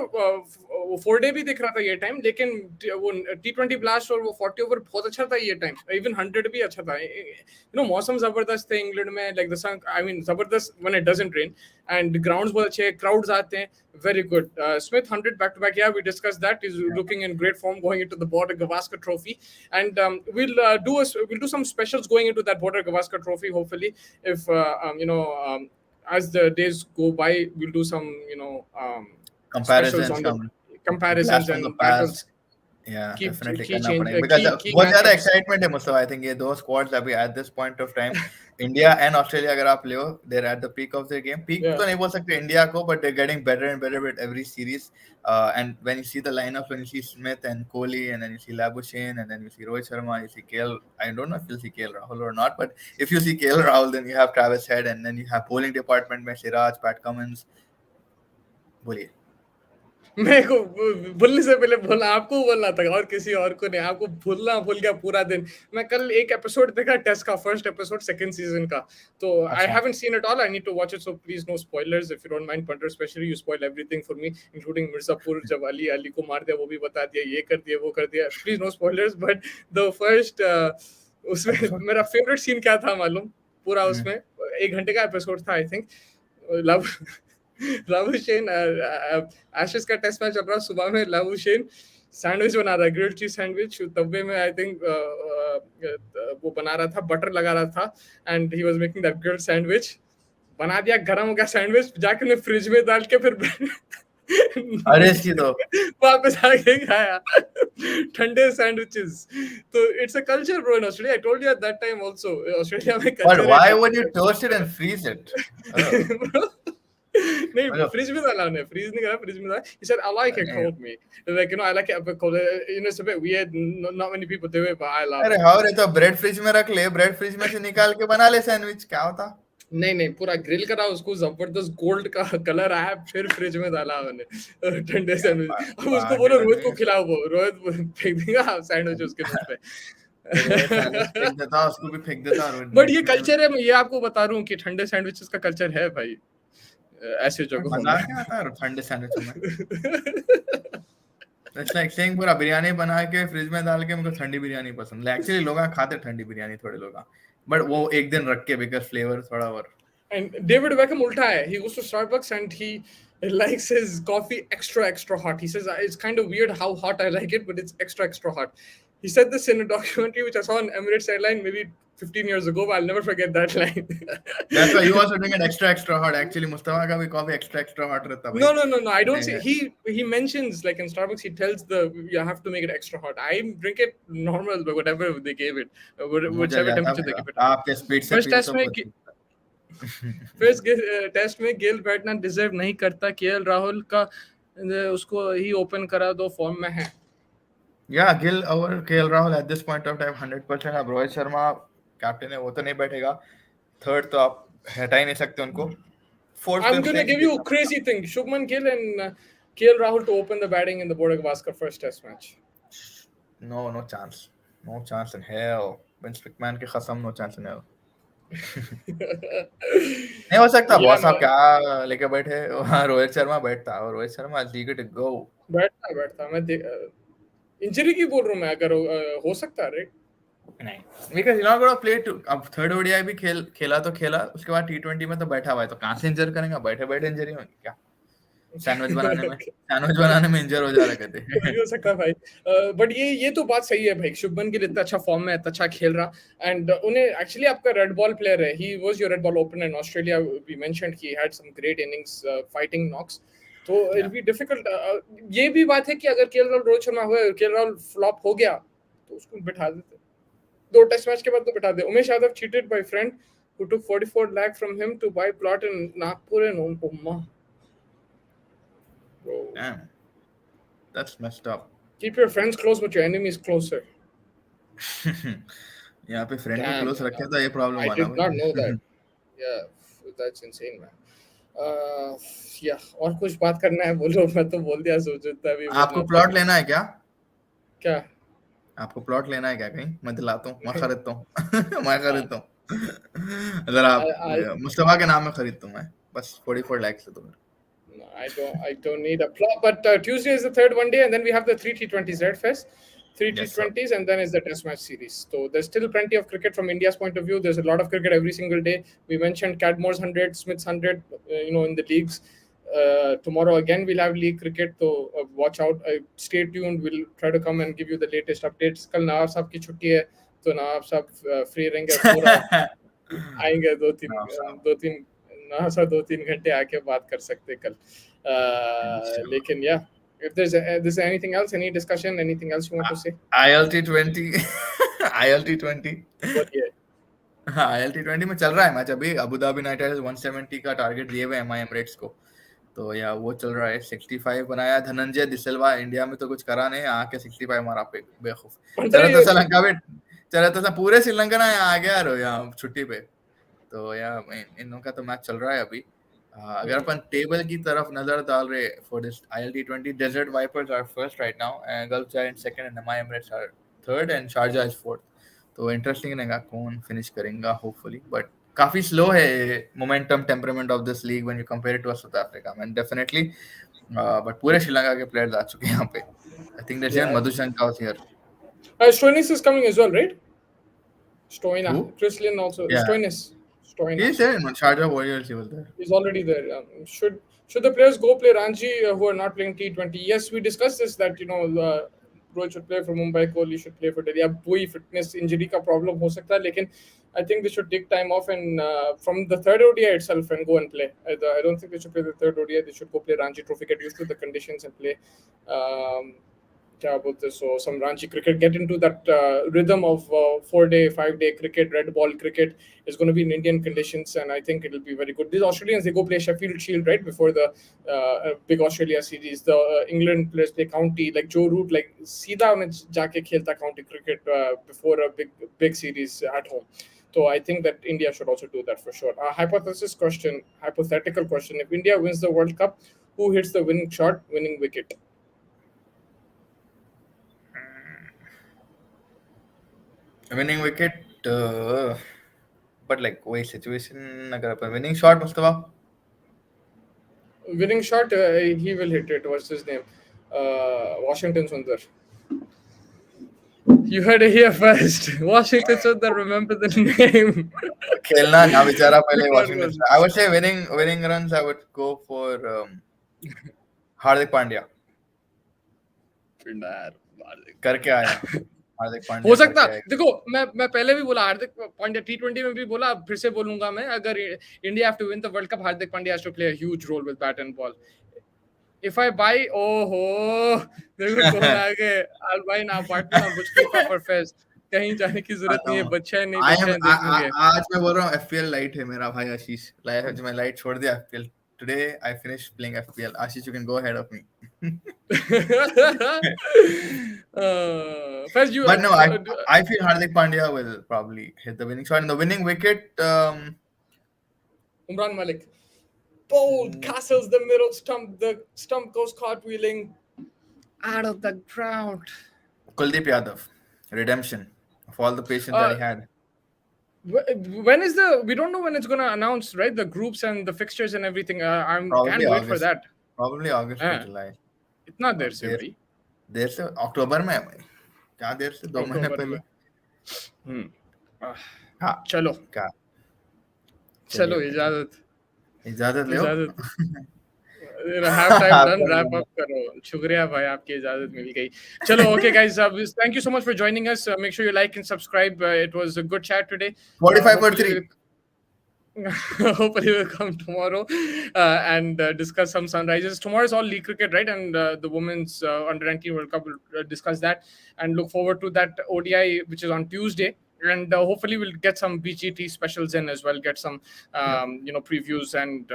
4-डे भी देख रहा था ये टाइम, लेकिन वो T20 ब्लास्ट और वो 40 ओवर बहुत अच्छा था ये टाइम। इवन 100 भी अच्छा था। मौसम जबरदस्त थे इंग्लैंड में, like the sun, I mean जबरदस्त when it doesn't rain, and grounds बहुत अच्छे, क्राउड्स आते हैं। Very good. Smith 100 back to back. Yeah, we discussed that. He's looking in great form going into the Border Gavaskar Trophy, and we'll do some specials going into that Border Gavaskar Trophy. Hopefully, if as the days go by, we'll do some comparisons and battles. Yeah, definitely करना पड़ेगा because बहुत ज़्यादा excitement है Mustafa. I think ये दो squads अभी at this point of time, India and Australia अगर आप ले हो, they're at the peak of their game. Peak तो नहीं बोल सकते India को, but they're getting better and better with every series. And when you see the lineup, when you see Smith and Kohli, and then you see Labuschagne, and then you see Rohit Sharma, you see KL. I don't know if you'll see KL Rahul or not, but if you see KL Rahul, then you have Travis Head, and then you have bowling department में Siraj, Pat Cummins. बोलिए। मेरे को भूलने से पहले बोलना, आपको बोलना था और किसी और को नहीं। आपको भूल गया पूरा दिन। मैं कल एक एपिसोड देखा टेस्ट का, फर्स्ट एपिसोड सेकंड सीजन का, तो I haven't seen it all. I need to watch it, so please no spoilers if you don't mind. Punter specially you spoil everything for me, including Mirzapur जब अली को मार दिया वो भी बता दिया, ये कर दिया वो कर दिया। Please no spoilers. But the first उसमें मेरा फेवरेट सीन क्या था मालूम? पूरा उसमें 1 घंटे का एपिसोड था आई थिंक। लाबुशेन एशेस का टेस्ट मैच चल रहा, सुबह में लाबुशेन सैंडविच बना रहा है, ग्रिल्ड चीज सैंडविच। तब्बे में आई थिंक वो बना रहा था, बटर लगा रहा था, and he was making that grilled sandwich. बना दिया, गरम हो गया सैंडविच, जाके मैं फ्रिज में डाल के फिर अरे इसकी तो वापस आके खाया ठंडे सैंडविचेस। तो it's a culture bro in Australia. I told you at that time also, Australia में culture. But why would you toast it and freeze it? नहीं फ्रिज में डाला उन्हें फ्रीज नहीं करा फ्रिज में डाला he said I like it cold me like you know I like it a bit cold it's a bit weird not many people do it but I love अरे it हाँ रे, तो bread fridge में रख ले, bread fridge में से निकाल के बना ले सैंडविच, क्या होता। नहीं पूरा ग्रिल करा उसको जबरदस्त गोल्ड का कलर आया फिर फ्रिज में डाला मैंने ठंडे सैंडविच अब उसको बोलो पागल रोहित को है। खिलाओ वो रोहित फेंक देगा सैंडविच उसके मुंह रोहित सैंडविच पे फेंक देता, उसको भी फेंक देता रोहित बट ये नेक्स्ट लेवल। कल्चर है मैं ये आपको बता रहा हूँ कि ठंडे सैंडविचेस का कल्चर है भाई ऐसे जगहों मजा में नहीं आता है ठंडे सैंडविचों में। इट्स लाइक सेइंग पूरा बिरयानी बना के फ्रिज में डाल के, मुझे ठंडी बिरयानी पसंद है एक्चुअली। लोग खाते ठंडी बिरयानी थोड़े लोग, बट वो एक दिन रख के बिकॉज फ्लेवर थोड़ा और। And David Beckham ulta hai. He goes to Starbucks and he likes his coffee extra hot. He says it's kind of weird how hot I like it, but it's extra hot. He said this in a documentary which I saw on Emirates Airline maybe 15 years ago, but I'll never forget that line. That's why you also doing it extra hot. Actually, Mustafa का भी coffee extra hot रहता भाई। No. I don't see. He mentions like in Starbucks he tells you have to make it extra hot. I drink it normal, but whatever they gave it, whichever temperature they give it. आपके speed से First पीते test तो में first test में गेल बैठना deserve नहीं करता KL Rahul का उसको ही ओपन करा दो फॉर्म में है या गिल और KL Rahul at this point of time 100%। अब रोहित शर्मा कैप्टन है, वो तो नहीं बैठेगा। थर्ड तो आप हटा ही नहीं सकते उनको। Fourth I'm going to give you a crazy thing Shubman Gill and KL Rahul to open the batting in the Border Gavaskar first test match. No chance in hell. Vince McMahon की कसम, no chance in hell. नहीं हो सकता। Boss साहब क्या लेके बैठे वहाँ, रोहित शर्मा बैठता और Rohit Sharma league to go. बैठता मैं इंजरी की बोल रहा हूँ मैं, अगर हो सकता है राइट नहीं, because you're not going to play to, अब थर्ड ओडीआई भी खेला तो खेला, उसके बाद टी20 में तो बैठा हुआ है, तो कहाँ से इंजर करेंगे? बैठे इंजरी होगी क्या? सैंडविच बनाने में इंजर हो जा रहा कहते हैं। हो सकता है भाई, बट ये तो बात सही है भाई। शुभमन गिल इतना अच्छा फॉर्म में है, अच्छा खेल रहा, एंड उन्हें एक्चुअली आपका रेड बॉल प्लेयर है। He was your red ball opener in Australia. We mentioned he had some great innings fighting knocks, तो इट विल बी डिफिकल्ट। ये भी बात है कि अगर केएल राहुल रोहित शर्मा हुए, केएल राहुल फ्लॉप हो गया तो उसको बिठा देते, 2 टेस्ट मैच के बाद तो बिठा दे। Umesh Yadav cheated by friend who took 44 lakh from him to buy plot in Nagpur and Umma. Bro. Damn. That's messed up. Keep your friends close but your enemies closer. यहाँ पे फ्रेंड को close रखे तो ये प्रॉब्लम I हुआ ना did not know that. Yeah, that's insane man. Yeah, और कुछ बात करना है बोलो, मैं तो बोल दिया सोचता भी। आपको प्लॉट लेना है क्या? क्या आपको प्लॉट लेना है क्या कहीं? मैं दिलाता हूँ, मैं खरीदता हूँ। मैं खरीदता हूँ। अगर आप मुस्तफा के नाम में खरीदता हूँ मैं, बस 44 लाख से। तो No, I don't need a plot. But Tuesday is the third one day, and then we have the 3 T20s, right? First, 3 Yes, T20s, and then is the Test match series. So there's still plenty of cricket from India's point of view. There's a lot of cricket every single day. We mentioned Cadmore's 100, Smith's 100, in the leagues. Tomorrow again we'll have league cricket, so watch out. Stay tuned. We'll try to come and give you the latest updates. कल नवाब साहब की छुट्टी है, तो नवाब साहब free रहेंगे, पूरा आएंगे 2-3 ना सा 2-3 घंटे आके बात कर सकते कल। लेकिन yeah, if there's anything else, any discussion, anything else you want to say? ILT20 ILT20 बोलिए। हाँ, ILT20 में चल रहा है मैच अभी। अबू धाबी नाइट राइडर्स 170 का टारगेट दिए हुए MI एमरेट्स को, तो या वो चल रहा है। 65 बनाया धनंजय डिसिल्वा। इंडिया में तो कुछ करा नहीं, आके 65 मारा पे बेवकूफ। चलो तो श्रीलंका में, चलो तो पूरे श्रीलंका ना आ गया रो यहाँ छुट्टी पे। तो या इन लोगों का तो मैच चल रहा है अभी। अगर अपन टेबल की तरफ नजर डाल रहे for this ILT20, desert vipers are first right now, Gulf Giants second, and MI Emirates are third, and Sharjah is fourth. तो इंटरेस्टिंग रहेगा कौन फिनिश करेगा होपफुली, बट काफी स्लो है momentum temperament of this league when you compare it to South Africa man, definitely. But पूरे श्रीलंका के players आ चुके हैं यहाँ पे। I think that's here Madushanka was here. Stoinis is coming as well, right? Stoina, Who? Chris Lynn also. Yeah. Stoinis. He's there in Sharjah Warriors, he was there. He's already there. Should the players go play Ranji who are not playing T20? Yes, we discussed this, that Rohit should play for Mumbai, Kohli should play for Delhi. अब कोई fitness injury का problem हो सकता है, लेकिन I think they should take time off and from the third ODI itself and go and play. I don't think they should play the third ODI. They should go play Ranji Trophy, get used to the conditions and play. So some Ranchi cricket, get into that rhythm of 4-day, 5-day cricket, red ball cricket is going to be in Indian conditions, and I think it'll be very good. These Australians, they go play Sheffield Shield right before the big Australia series. The England players play county, like Joe Root, like सीधा उन्हें जाके खेलता county cricket before a big series at home. So I think that India should also do that for sure. Hypothetical question: if India wins the World Cup, who hits the winning shot, winning wicket? Winning wicket, but like वही situation अगर अपन winning shot Mustafa Winning shot, he will hit it. What's his name? Washington Sundar. You heard it here first. Washington Sundar, remember the name. खेलना ना बेचारा पहले Record Washington. was- I would say winning runs. I would go for Hardik Pandya. करके आया हार्दिक पांड्या हो सकता करके आया। देखो मैं पहले भी बोला हार्दिक पांड्या T20 में भी बोला फिर से बोलूंगा मैं अगर India have to win the world cup Hardik Pandya has to play a huge role with bat and ball if I buy देखो कौन आ गए I'll buy an apartment on Burj Khalifa for Fez कहीं जाने की जरूरत नहीं है बच्चा नहीं बच्चा देखेंगे आज मैं बोल रहा हूँ FPL लाइट है मेरा भाई आशीष मैं लाइट छोड़ दिया FPL today I finished playing FPL Ashish you can go ahead of me Fez you but no I feel Hardik Pandya will probably hit the winning shot and the winning wicket Umran Malik bold castles the middle stump. The stump goes cartwheeling out of the ground. Kuldeep Yadav, redemption of all the patience that he had. When is we don't know when it's going to announce, right? The groups and the fixtures and everything. I can't wait for that. Probably August or July. इतना देर से भाई. देर से अक्टूबर में है भाई. क्या देर से 2 महीने पहले. हाँ चलो. क्या? चलो इजाजत लो half time done wrap up करो शुक्रिया भाई आपकी इजाजत मिल गई चलो okay guys thank you so much for joining us make sure you like and subscribe it was a good chat today 45-3 hopefully we'll come tomorrow and discuss some sunrises tomorrow is all league cricket right and the women's under 19 World Cup will discuss that and look forward to that ODI which is on Tuesday and hopefully we'll get some BGT specials in as well get some previews and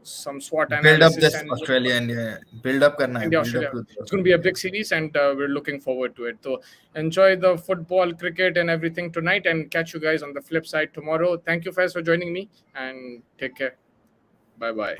some SWOT analysis. Build up this Australia India. Build up karna hai. India, Australia. It's going to be a big series and we're looking forward to it. So enjoy the football, cricket and everything tonight and catch you guys on the flip side tomorrow. Thank you, Faiz, for joining me and take care. Bye-bye.